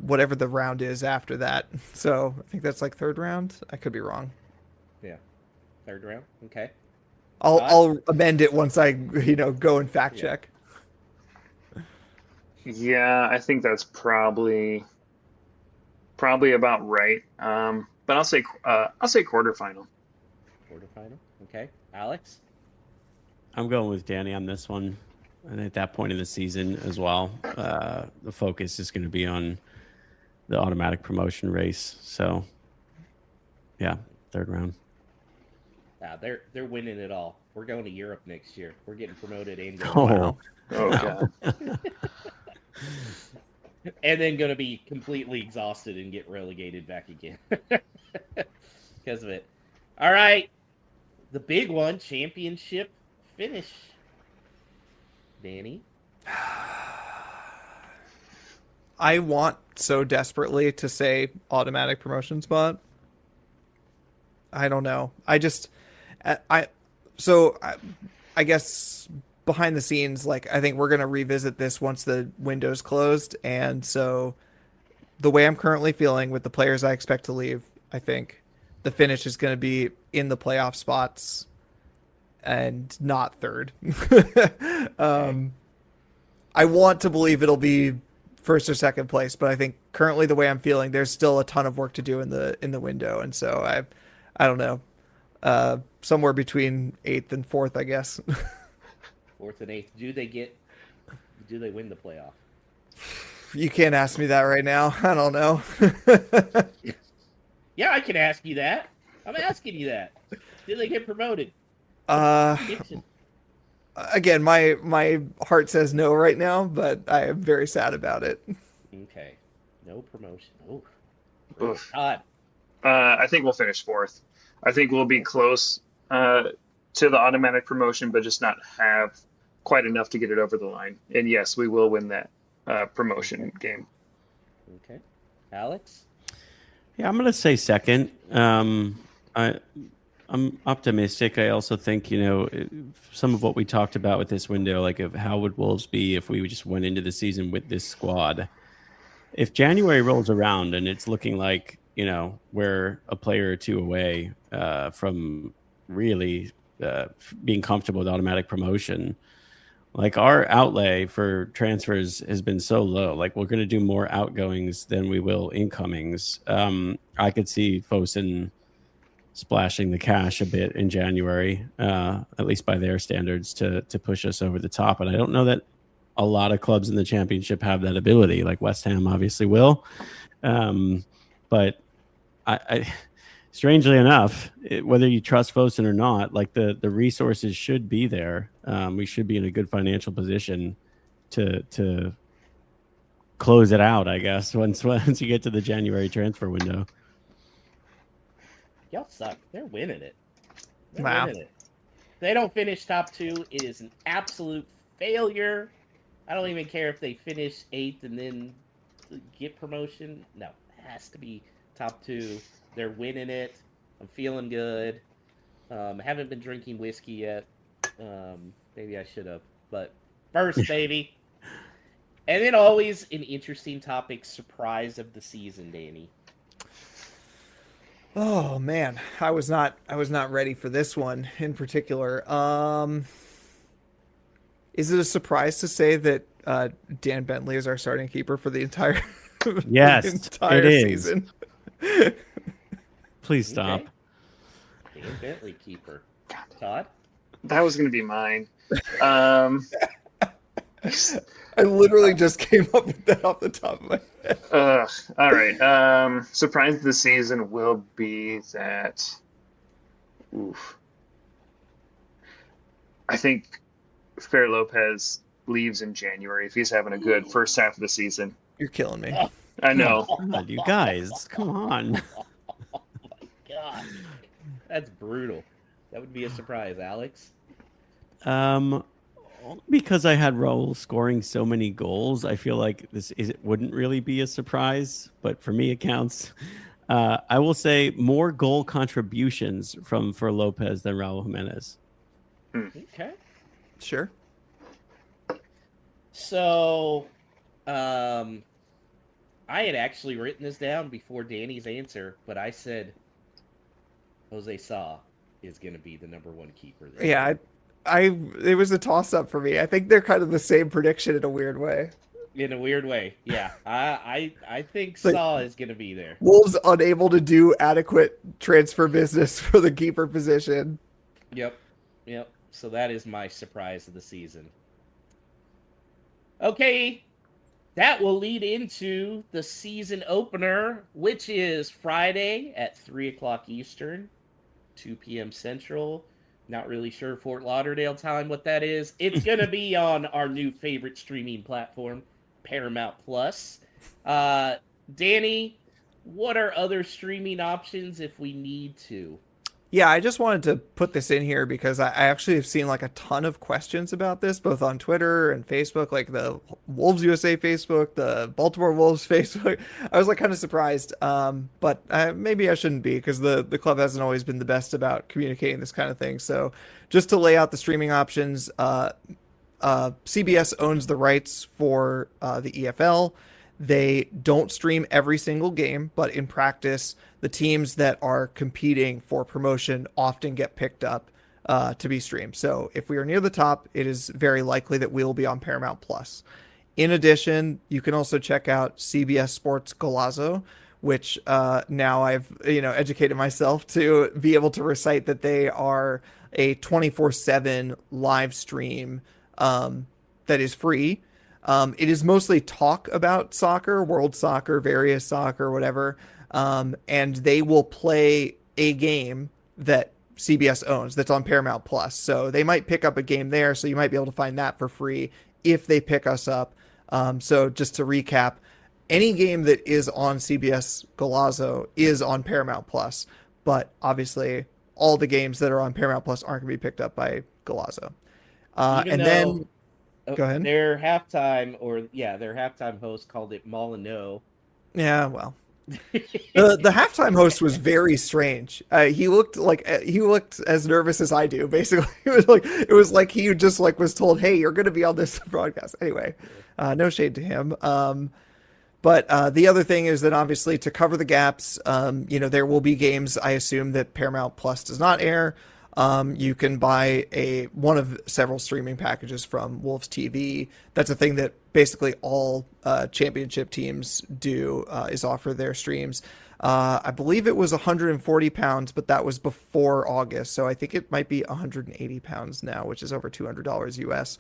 whatever the round is after that. So I think that's like third round. I could be wrong. Yeah. Third round. Okay. I'll amend it once I go and fact check. Yeah, I think that's probably about right. But I'll say quarterfinal. Quarterfinal. Okay. Alex? I'm going with Danny on this one. And at that point in the season as well, the focus is going to be on the automatic promotion race. So, yeah, third round. They're winning it all. We're going to Europe next year. We're getting promoted and going. Oh, Oh God. And then going to be completely exhausted and get relegated back again because of it. All right, the big one, championship finish. Danny? I want so desperately to say automatic promotion spot. I don't know. I guess behind the scenes, like, I think we're going to revisit this once the window's closed. And so the way I'm currently feeling with the players I expect to leave, I think the finish is going to be in the playoff spots and not third. I want to believe it'll be first or second place, but I think currently the way I'm feeling, there's still a ton of work to do in the window. And so I don't know, somewhere between 8th and 4th, I guess. 4th and 8th. Do they win the playoff? You can't ask me that right now. I don't know. Yeah, I can ask you that. I'm asking you that. Do they get promoted? Again, my heart says no right now, but I am very sad about it. Okay. No promotion. Oof. Oof. Todd. I think we'll finish 4th. I think we'll be close to the automatic promotion, but just not have quite enough to get it over the line. And yes, we will win that promotion game. Okay. Alex? Yeah, I'm going to say second. I'm optimistic. I also think, some of what we talked about with this window, like of how would Wolves be if we just went into the season with this squad. If January rolls around and it's looking like, we're a player or two away from really being comfortable with automatic promotion, like our outlay for transfers has been so low. Like we're going to do more outgoings than we will incomings. I could see Fosun splashing the cash a bit in January, at least by their standards, to push us over the top. And I don't know that a lot of clubs in the championship have that ability. Like West Ham obviously will. But I strangely enough, whether you trust Fosun or not, like the resources should be there. We should be in a good financial position to close it out, I guess, once you get to the January transfer window. Y'all suck. They're winning it. They're Wow. winning it. If they don't finish top 2, it is an absolute failure. I don't even care if they finish 8th and then get promotion. No, it has to be top 2. They're winning it. I'm feeling good. Haven't been drinking whiskey yet. Maybe I should have. But first, baby. And then always an interesting topic, surprise of the season, Danny. Oh man, I was not ready for this one in particular. Is it a surprise to say that Dan Bentley is our starting keeper for the entire for the Yes, it entire is. season? Please Okay. stop. Dan Bentley keeper. Todd? That was going to be mine. Um, I literally just came up with that off the top of my head. all right. Surprise of the season will be that. Oof. I think Fair Lopez leaves in January if he's having a good first half of the season. You're killing me. I Oh, know. God, you guys, come on. God, that's brutal. That would be a surprise, Alex. Um, only because I had Raul scoring so many goals, I feel like it wouldn't really be a surprise, but for me, it counts. I will say more goal contributions for Lopez than Raul Jimenez. Okay. Sure. So, I had actually written this down before Danny's answer, but I said Jose Sa is going to be the number one keeper this Yeah, year. it was a toss up for me. I think they're kind of the same prediction in a weird way. In a weird way. Yeah. I think Like, Sa is going to be there. Wolves unable to do adequate transfer business for the keeper position. Yep. Yep. So that is my surprise of the season. Okay. That will lead into the season opener, which is Friday at 3 o'clock Eastern, 2 p.m. Central. Not really sure Fort Lauderdale time what that is. It's going to be on our new favorite streaming platform, Paramount Plus. Danny, what are other streaming options if we need to? Yeah, I just wanted to put this in here because I actually have seen like a ton of questions about this, both on Twitter and Facebook, like the Wolves USA Facebook, the Baltimore Wolves Facebook. I was like kind of surprised, but maybe I shouldn't be because the club hasn't always been the best about communicating this kind of thing. So just to lay out the streaming options, CBS owns the rights for the EFL. They don't stream every single game, but in practice, the teams that are competing for promotion often get picked up to be streamed. So if we are near the top, it is very likely that we will be on Paramount Plus. In addition, you can also check out CBS Sports Golazo, which now I've educated myself to be able to recite that they are a 24/7 live stream that is free. It is mostly talk about soccer, world soccer, various soccer, whatever. And they will play a game that CBS owns that's on Paramount Plus. So they might pick up a game there. So you might be able to find that for free if they pick us up. So just to recap, any game that is on CBS Golazo is on Paramount Plus. But obviously, all the games that are on Paramount Plus aren't going to be picked up by Golazo. Even And though then, go ahead. their halftime host called it Molyneux. Yeah, well, the halftime host was very strange. He looked as nervous as I do. Basically, it was like he just like was told, "Hey, you're going to be on this broadcast." Anyway, no shade to him. But the other thing is that obviously to cover the gaps, there will be games I assume that Paramount Plus does not air. You can buy one of several streaming packages from Wolves TV. That's a thing that basically all championship teams do is offer their streams. I believe it was £140, but that was before August, so I think it might be £180 now, which is over $200 US.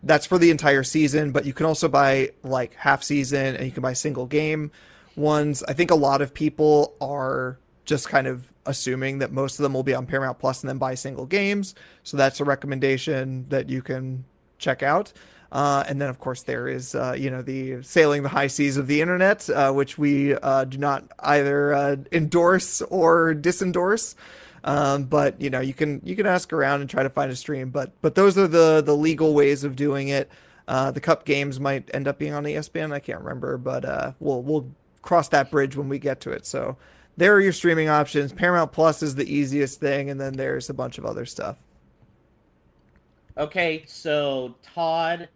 That's for the entire season, but you can also buy like half season and you can buy single game ones. I think a lot of people are just kind of assuming that most of them will be on Paramount Plus and then buy single games. So that's a recommendation that you can check out. And then, of course, there is, the sailing the high seas of the internet, which we do not either endorse or disendorse. But you can ask around and try to find a stream. But those are the legal ways of doing it. The Cup games might end up being on ESPN. I can't remember, but we'll cross that bridge when we get to it. So there are your streaming options. Paramount Plus is the easiest thing, and then there's a bunch of other stuff. Okay, so Todd,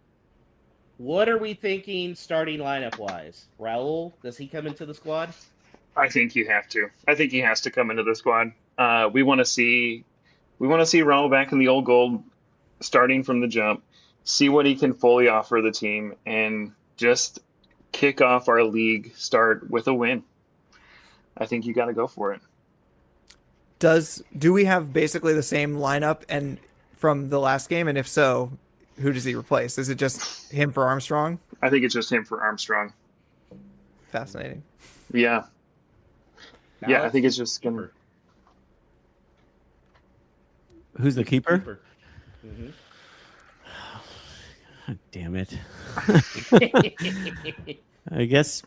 what are we thinking starting lineup wise? Raul, does he come into the squad? I think you have to. I think he has to come into the squad. We want to see Raul back in the old gold, starting from the jump, see what he can fully offer the team, and just kick off our league start with a win. I think you got to go for it. Do we have basically the same lineup and from the last game? And if so, who does he replace? Is it just him for Armstrong? I think it's just him for Armstrong. Fascinating. Yeah. Yeah, I think it's just gonna. Who's the keeper? Mm-hmm. God damn it. I guess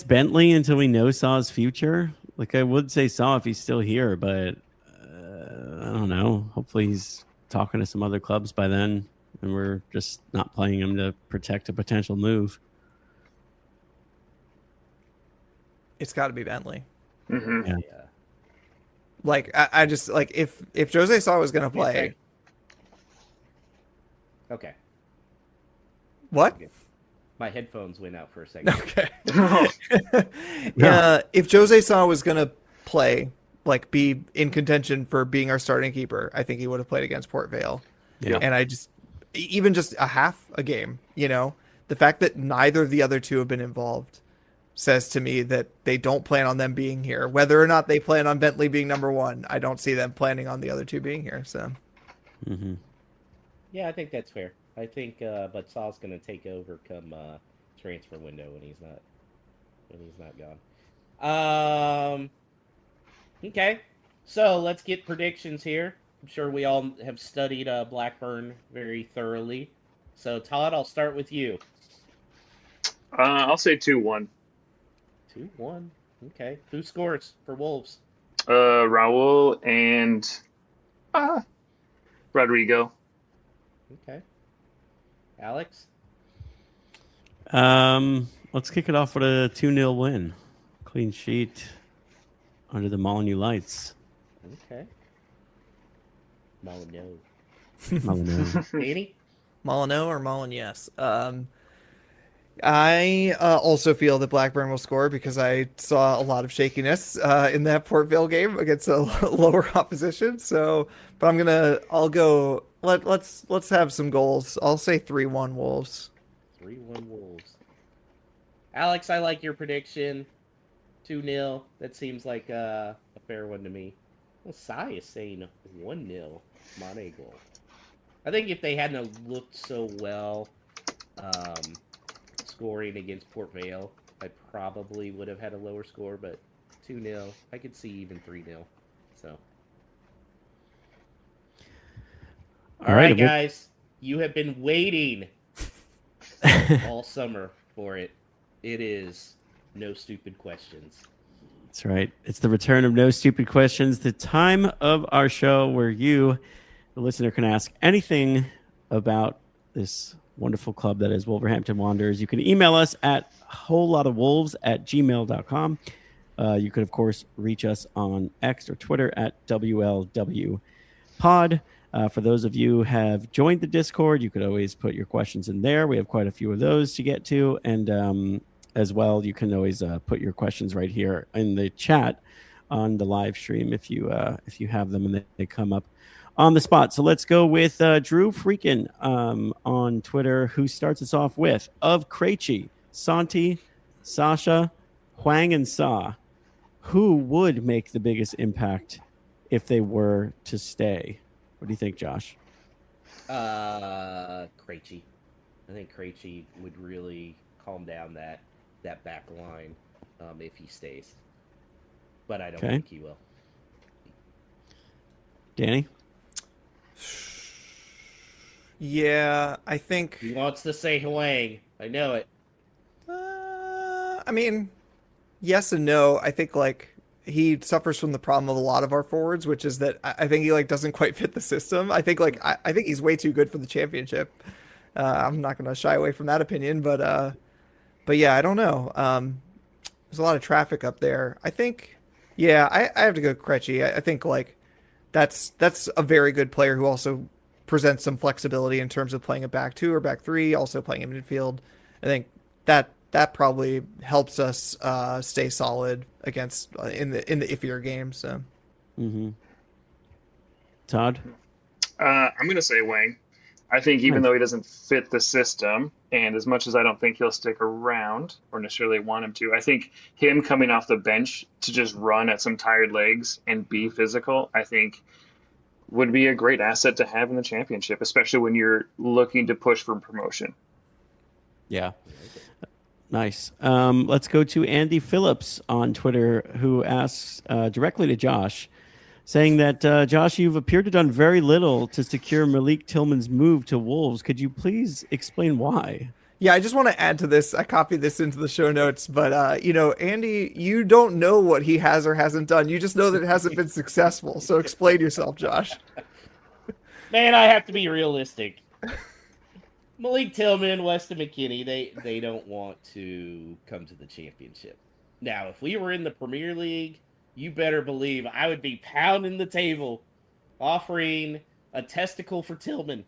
Bentley until we know Saw's future. Like I would say Saw if he's still here, but I don't know. Hopefully he's talking to some other clubs by then, and we're just not playing him to protect a potential move. It's got to be Bentley. Mm-hmm. Yeah. Like I just like if Jose Saw was going to play. Okay. What? My headphones went out for a second. Okay. Yeah. If Jose Saw was going to play, like be in contention for being our starting keeper, I think he would have played against Port Vale. Yeah. And I just, even just a half a game, the fact that neither of the other two have been involved says to me that they don't plan on them being here. Whether or not they plan on Bentley being number one, I don't see them planning on the other two being here. So, Mm-hmm. Yeah, I think that's fair. I think, but Saul's going to take over come transfer window when he's not gone. Okay, so let's get predictions here. I'm sure we all have studied Blackburn very thoroughly. So Todd, I'll start with you. I'll say 2-1. 2-1. Okay, who scores for Wolves? Raul and Rodrigo. Okay, Alex. Let's kick it off with a 2-0 win. Clean sheet under the Molyneux lights. Okay. Molyneux. Molyneux. Danny? Molyneux or Molyneux? I also feel that Blackburn will score because I saw a lot of shakiness in that Port Vale game against a lower opposition. So, but I'll go. Let's have some goals. I'll say 3-1 Wolves. 3-1 Wolves. Alex, I like your prediction. 2-0. That seems like a fair one to me. Well, Sai is saying 1-0 Monte goal. I think if they hadn't looked so well scoring against Port Vale, I probably would have had a lower score, but 2-0. I could see even 3-0. So. All right, guys. You have been waiting all summer for it. It is No Stupid Questions. That's right. It's the return of No Stupid Questions, the time of our show where you, the listener, can ask anything about this wonderful club that is Wolverhampton Wanderers. You can email us at wholelotofwolves@gmail.com. You could, of course, reach us on X or Twitter at WLWpod. For those of you who have joined the Discord, you could always put your questions in there. We have quite a few of those to get to. And as well, you can always put your questions right here in the chat on the live stream if you have them and they come up on the spot. So let's go with Drew Freakin on Twitter, who starts us off with, of Krejci, Santi, Sasha, Hwang, and Sa, who would make the biggest impact if they were to stay? What do you think, Josh? Krejci. I think Krejci would really calm down that back line if he stays. But I don't think he will. Danny? Yeah, I think... He wants to say Hwang. I know it. I mean, yes and no. I think, he suffers from the problem of a lot of our forwards, which is that I think he doesn't quite fit the system. I think I think he's way too good for the championship. I'm not going to shy away from that opinion, but yeah, I don't know. There's a lot of traffic up there. I think, yeah, I have to go Krejci. I think that's a very good player who also presents some flexibility in terms of playing a back two or back three, also playing in midfield. I think that that probably helps us stay solid against in the iffier games. So, Todd, I'm going to say Wang. I think even Nice. though he doesn't fit the system, and as much as I don't think he'll stick around or necessarily want him to, I think him coming off the bench to just run at some tired legs and be physical, I think would be a great asset to have in the championship, especially when you're looking to push for promotion. Yeah. Nice. Let's go to Andy Phillips on Twitter, who asks directly to Josh, saying that, Josh, you've appeared to have done very little to secure Malik Tillman's move to Wolves. Could you please explain why? yeah, I just want to add to this. I copied this into the show notes, but Andy, you don't know what he has or hasn't done. You just know that it hasn't been successful. So explain yourself, Josh. Man, I have to be realistic. Malik Tillman, Weston McKennie, they don't want to come to the championship. Now, if we were in the Premier League, you better believe I would be pounding the table, offering a testicle for Tillman.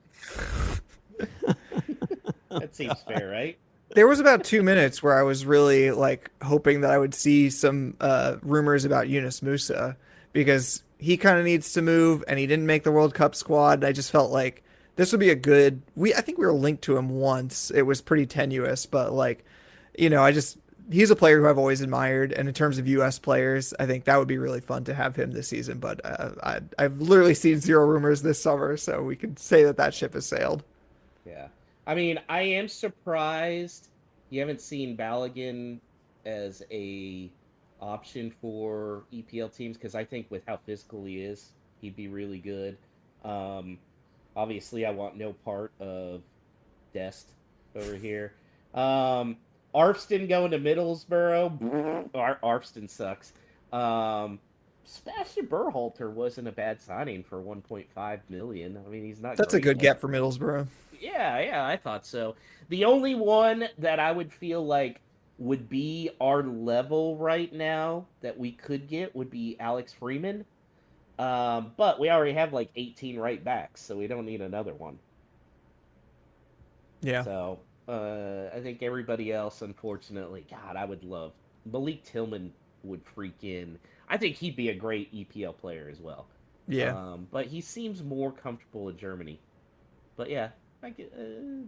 That seems fair, right? There was about 2 minutes where I was really like hoping that I would see some rumors about Yunus Musa, because he kind of needs to move and he didn't make the World Cup squad. I just felt like this would be a good. I think we were linked to him once. It was pretty tenuous, but like, he's a player who I've always admired. And in terms of U.S. players, I think that would be really fun to have him this season. But I've literally seen zero rumors this summer, so we can say that ship has sailed. Yeah. I mean, I am surprised you haven't seen Balogun as a option for EPL teams, because I think with how physical he is, he'd be really good. Obviously, I want no part of Dest over here. Arfston going to Middlesbrough. Arfston sucks. Sebastian Berhalter wasn't a bad signing for 1.5 million. I mean, he's not. That's a good get for Middlesbrough. Yeah, I thought so. The only one that I would feel like would be our level right now that we could get would be Alex Freeman. But we already have like 18 right backs, so we don't need another one. Yeah. So I think everybody else, unfortunately, God, I would love Malik Tillman would freak in. I think he'd be a great EPL player as well. Yeah. But he seems more comfortable in Germany. But yeah, I get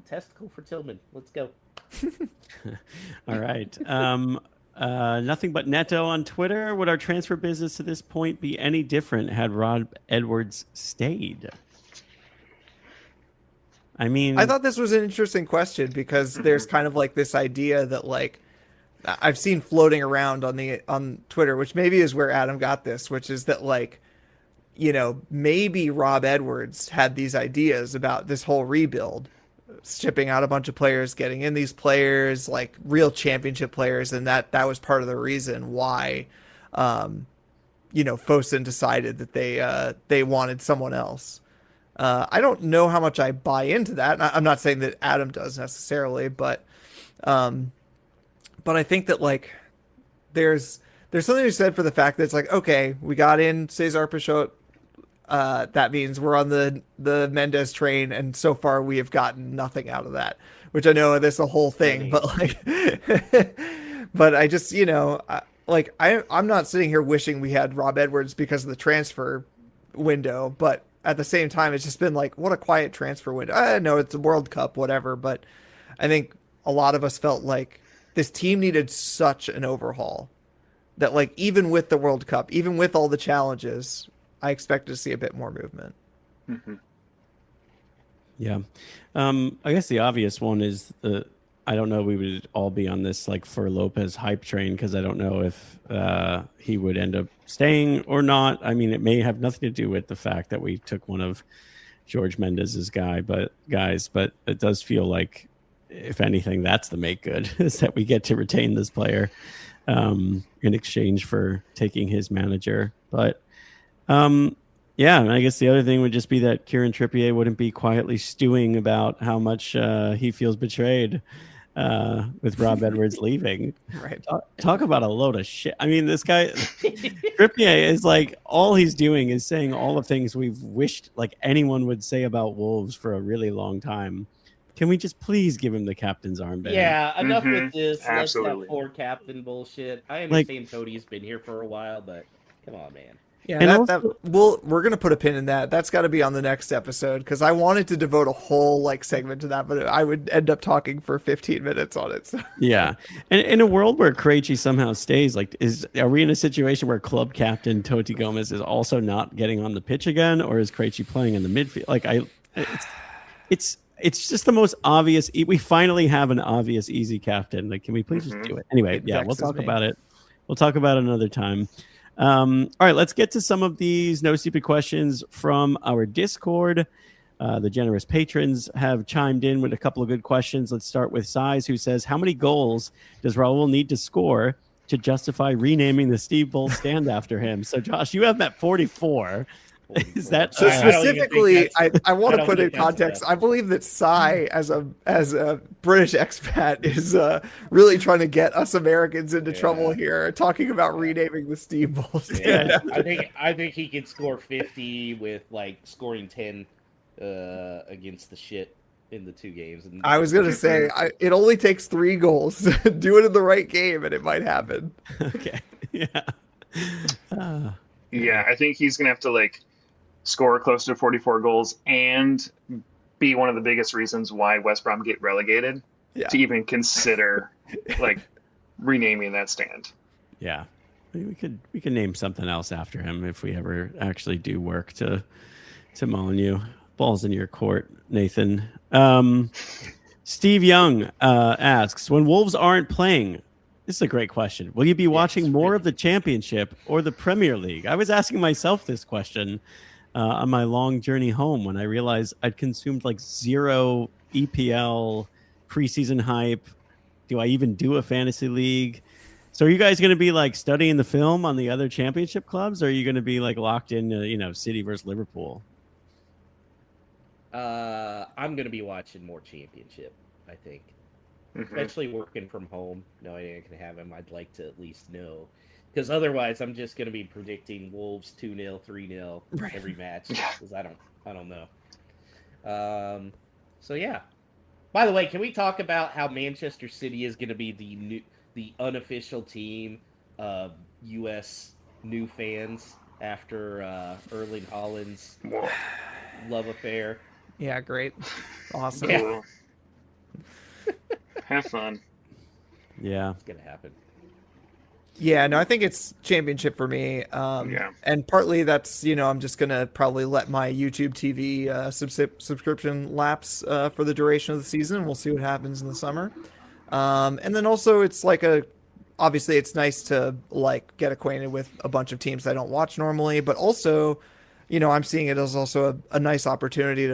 testicle for Tillman. Let's go. All right. Nothing but Neto on Twitter. Would our transfer business to this point be any different had Rob Edwards stayed? I mean, I thought this was an interesting question, because there's kind of like this idea that like I've seen floating around on Twitter, which maybe is where Adam got this, which is that like, maybe Rob Edwards had these ideas about this whole rebuild, shipping out a bunch of players, getting in these players, like real championship players. And that was part of the reason why, Fosun decided that they wanted someone else. I don't know how much I buy into that. I'm not saying that Adam does necessarily, but I think that like there's something to be said for the fact that it's like, okay, we got in Cesar Peixoto. That means we're on the Mendes train, and so far we have gotten nothing out of that, which I know there's a whole thing, but like, but I just, I'm not sitting here wishing we had Rob Edwards because of the transfer window, but at the same time, it's just been like, what a quiet transfer window. I know it's a World Cup, whatever, but I think a lot of us felt like this team needed such an overhaul that like, even with the World Cup, even with all the challenges, I expected to see a bit more movement. Mm-hmm. Yeah. I guess the obvious one is I don't know, we would all be on this like for Lopez hype train, because I don't know if he would end up staying or not. I mean, it may have nothing to do with the fact that we took one of George Mendes's guys, but it does feel like, if anything, that's the make good, is that we get to retain this player in exchange for taking his manager. But yeah, and I guess the other thing would just be that Kieran Trippier wouldn't be quietly stewing about how much he feels betrayed with Rob Edwards leaving. Right. Talk about a load of shit. I mean, this guy, Trippier, is like, all he's doing is saying all the things we've wished like anyone would say about Wolves for a really long time. Can we just please give him the captain's armband? Yeah, enough with this. Absolutely. Let's have poor captain bullshit. I Like- understand Cody's been here for a while, but come on, man. Yeah, And we're gonna put a pin in that. That's got to be on the next episode because I wanted to devote a whole like segment to that, but I would end up talking for 15 minutes on it. So. Yeah, and in a world where Krejci somehow stays, like, are we in a situation where club captain Toti Gomez is also not getting on the pitch again, or is Krejci playing in the midfield? Like, it's just the most obvious. We finally have an obvious, easy captain. Like, can we please just do it? Anyway, yeah, we'll talk about it. We'll talk about it another time. All right, let's get to some of these no stupid questions from our Discord. The generous patrons have chimed in with a couple of good questions. Let's start with Size, who says, how many goals does Raul need to score to justify renaming the Steve Bull stand after him? So, Josh, you have that 44. Is that so? Specifically, I want to put in that's context. I believe that Cy, as a British expat, is really trying to get us Americans into trouble here, talking about renaming the Steve Bull stand. Yeah, I think he could score 50 with like scoring 10 against the shit in the 2 games. And I was gonna say it only takes 3 goals. Do it in the right game, and it might happen. Okay. Yeah. Yeah, I think he's gonna have to like score close to 44 goals and be one of the biggest reasons why West Brom get relegated to even consider like renaming that stand. Yeah, we could name something else after him if we ever actually do work to Molyneux. Ball's in your court, Nathan. Steve Young asks, when Wolves aren't playing, this is a great question, will you be watching more of the Championship or the Premier League? I was asking myself this question on my long journey home when I realized I'd consumed like 0 EPL preseason hype. Do I even do a fantasy league? So are you guys going to be like studying the film on the other Championship clubs, or are you going to be like locked in, City versus Liverpool? I'm going to be watching more Championship, I think. Especially working from home, knowing I can have him, I'd like to at least know. Because otherwise, I'm just going to be predicting Wolves 2-0, 3-0 every match. Because I don't know. So yeah. By the way, can we talk about how Manchester City is going to be the unofficial team of U.S. new fans after Erling Haaland's love affair? Yeah, great, awesome. Yeah. Have fun. Yeah, it's gonna happen. Yeah, no, I think it's Championship for me. And partly that's, I'm just going to probably let my YouTube TV subscription lapse for the duration of the season. We'll see what happens in the summer. And then also it's like obviously it's nice to like get acquainted with a bunch of teams I don't watch normally, but also, I'm seeing it as also a nice opportunity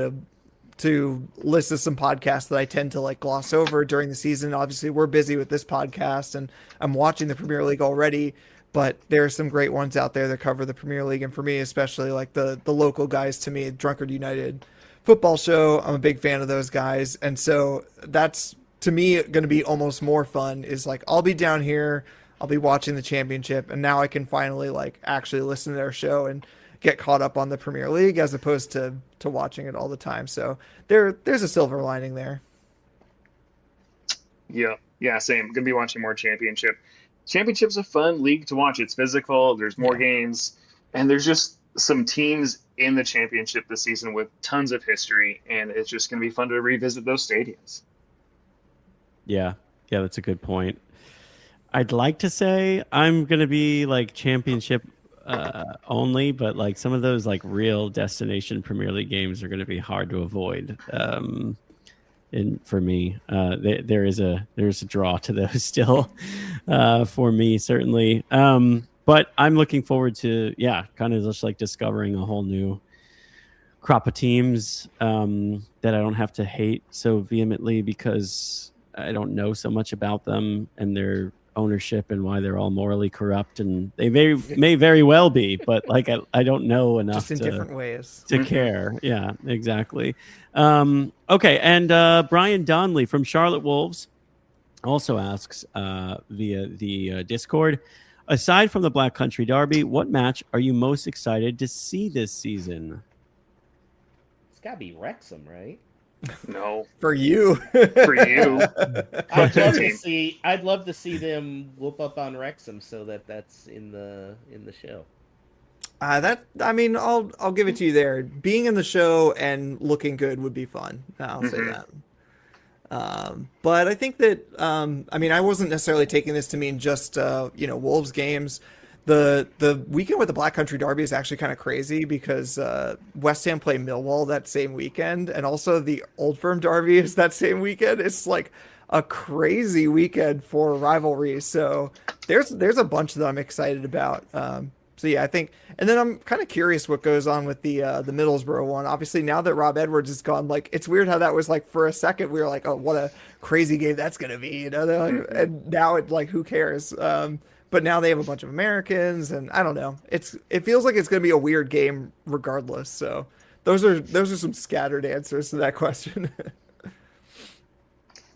to listen to some podcasts that I tend to like gloss over during the season. Obviously, we're busy with this podcast and I'm watching the Premier League already, but there are some great ones out there that cover the Premier League. And for me, especially like the local guys to me, Drunkard United football show, I'm a big fan of those guys. And so that's, to me, going to be almost more fun is like, I'll be down here, I'll be watching the Championship, and now I can finally like actually listen to their show and get caught up on the Premier League as opposed to watching it all the time. So there's a silver lining there. Yeah, same. Gonna be watching more Championship. Championship's a fun league to watch. It's physical. There's more games, and there's just some teams in the Championship this season with tons of history, and it's just gonna be fun to revisit those stadiums. Yeah, that's a good point. I'd like to say I'm gonna be like Championship only, but like some of those like real destination Premier League games are going to be hard to avoid. And for me, there is a draw to those still for me certainly. But I'm looking forward to kind of just like discovering a whole new crop of teams that I don't have to hate so vehemently because I don't know so much about them and their ownership and why they're all morally corrupt, and they may very well be, but like I don't know enough just in different ways to care. Yeah, exactly. Okay, and Brian Donnelly from Charlotte Wolves also asks via the Discord, aside from the Black Country Derby, what match are you most excited to see this season? It's gotta be Wrexham, right? No, For you. for you. I'd love to see them whoop up on Wrexham, so that's in the show. I'll give it to you there. Being in the show and looking good would be fun. I'll say that. But I think that I wasn't necessarily taking this to mean just Wolves games. The weekend with the Black Country Derby is actually kind of crazy because West Ham play Millwall that same weekend, and also the Old Firm Derby is that same weekend. It's like a crazy weekend for rivalries. So there's a bunch that I'm excited about. So yeah, I think, and then I'm kind of curious what goes on with the Middlesbrough one. Obviously, now that Rob Edwards is gone, like it's weird how that was like for a second we were like, oh, what a crazy game that's gonna be, and now it like who cares? But now they have a bunch of Americans, and I don't know. It feels like it's gonna be a weird game regardless. So those are some scattered answers to that question.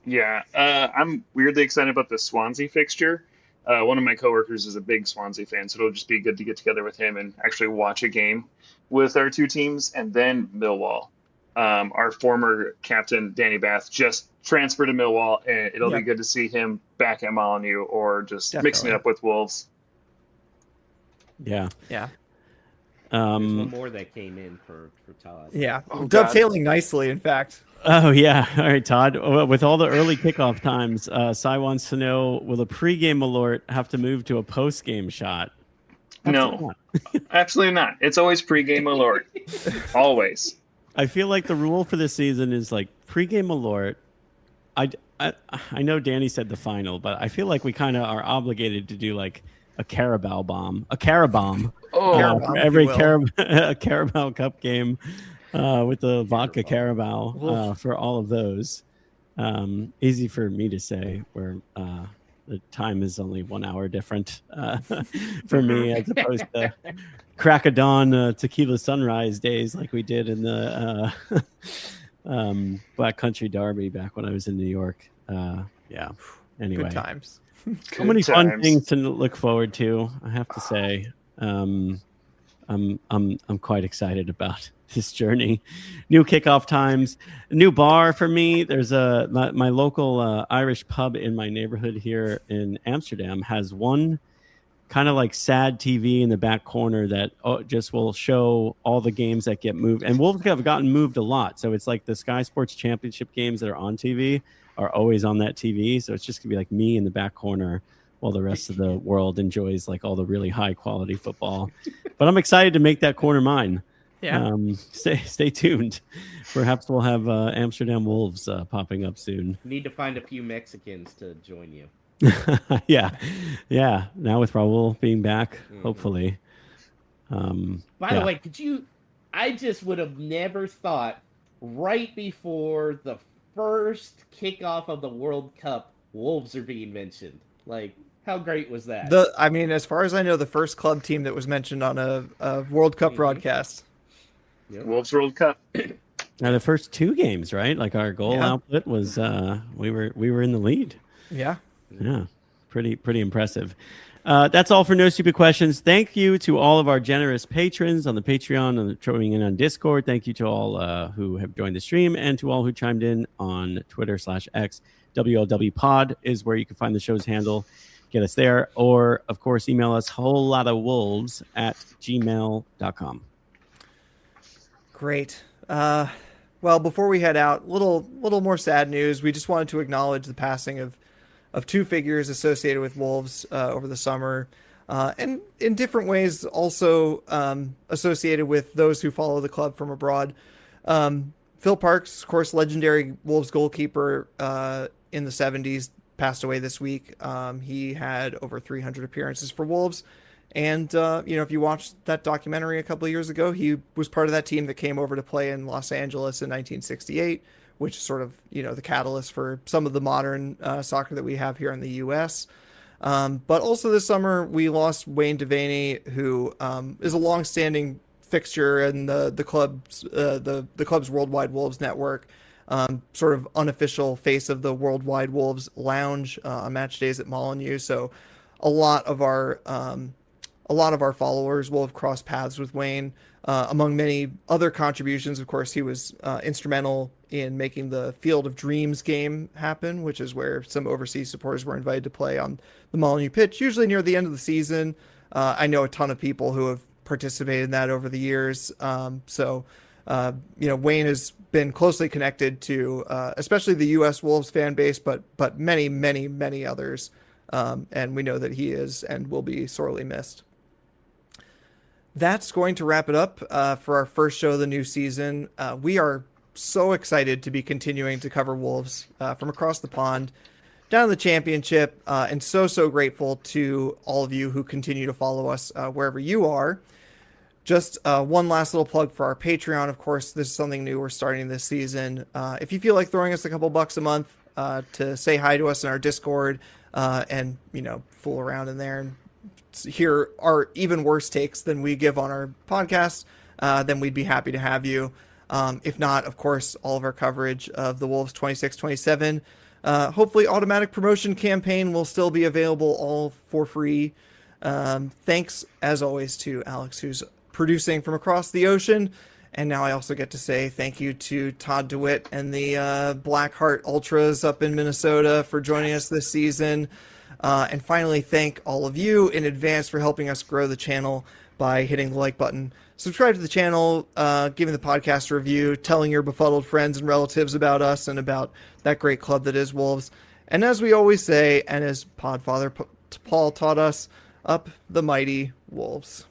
Yeah, I'm weirdly excited about the Swansea fixture. One of my coworkers is a big Swansea fan, so it'll just be good to get together with him and actually watch a game with our two teams. And then Millwall. Our former captain, Danny Bath, just transferred to Millwall, and it'll be good to see him back at Molyneux or just mixing it up with Wolves. Yeah. Yeah. There's one more that came in for Todd. Yeah. Oh, dovetailing nicely, in fact. Oh, yeah. All right, Todd. With all the early kickoff times, Cy wants to know, will a pregame alert have to move to a postgame shot? No, absolutely not. It's always pregame alert. Always. I feel like the rule for this season is like pregame alert. I know Danny said the final, but I feel like we kind of are obligated to do like a Carabao bomb. Oh, For every Carabao Cup game with the vodka Carabao for all of those. Easy for me to say where the time is only 1 hour different for me as opposed to crack of dawn tequila sunrise days like we did in the Black Country Derby back when I was in New York. Yeah. Anyway, Good times. So many fun things to look forward to. I have to say, I'm quite excited about this journey. New kickoff times, new bar for me. There's my local Irish pub in my neighborhood here in Amsterdam has one kind of like sad TV in the back corner that just will show all the games that get moved. And Wolves have gotten moved a lot. So it's like the Sky Sports Championship games that are on TV are always on that TV. So it's just going to be like me in the back corner while the rest of the world enjoys like all the really high quality football. But I'm excited to make that corner mine. Yeah. Stay tuned. Perhaps we'll have Amsterdam Wolves popping up soon. Need to find a few Mexicans to join you. Yeah. Now with Raul being back, hopefully. By the way, I just would have never thought right before the first kickoff of the World Cup, Wolves are being mentioned. Like, how great was that? As far as I know, the first club team that was mentioned on a World Cup broadcast. Yep. Wolves World Cup. Now the first two games, right? Like our goal output was we were in the lead. Yeah. Yeah, pretty impressive. That's all for No Stupid Questions. Thank you to all of our generous patrons on the Patreon and joining in on Discord. Thank you to all who have joined the stream and to all who chimed in on Twitter/X. WLW Pod is where you can find the show's handle. Get us there. Or, of course, email us wholelotofwolves@gmail.com. Great. Well, before we head out, little more sad news. We just wanted to acknowledge the passing of two figures associated with Wolves over the summer, and in different ways also associated with those who follow the club from abroad. Phil Parks, of course, legendary Wolves goalkeeper in the 70s, passed away this week. He had over 300 appearances for Wolves. And, if you watched that documentary a couple of years ago, he was part of that team that came over to play in Los Angeles in 1968, which is sort of, the catalyst for some of the modern soccer that we have here in the U.S. But also this summer, we lost Wayne Devaney, who is a longstanding fixture in the club's Worldwide Wolves network, sort of unofficial face of the Worldwide Wolves lounge on match days at Molyneux. So a lot of our followers will have crossed paths with Wayne. Among many other contributions, of course, he was instrumental in making the Field of Dreams game happen, which is where some overseas supporters were invited to play on the Molineux pitch, usually near the end of the season. I know a ton of people who have participated in that over the years. Wayne has been closely connected to, especially the U.S. Wolves fan base, but many, many, many others. And we know that he is and will be sorely missed. That's going to wrap it up for our first show of the new season. We are so excited to be continuing to cover Wolves from across the pond down to the championship, and so grateful to all of you who continue to follow us wherever you are. Just one last little plug for our Patreon. Of course, this is something new we're starting this season. If you feel like throwing us a couple bucks a month to say hi to us in our Discord and, fool around in there and hear our even worse takes than we give on our podcast, then we'd be happy to have you. If not, of course, all of our coverage of the Wolves 26-27, hopefully automatic promotion campaign will still be available all for free. Thanks, as always, to Alex, who's producing from across the ocean. And now I also get to say thank you to Todd DeWitt and the Blackheart Ultras up in Minnesota for joining us this season. And finally, thank all of you in advance for helping us grow the channel by hitting the like button. Subscribe to the channel, giving the podcast a review, telling your befuddled friends and relatives about us and about that great club that is Wolves. And as we always say, and as Podfather Paul taught us, up the mighty Wolves.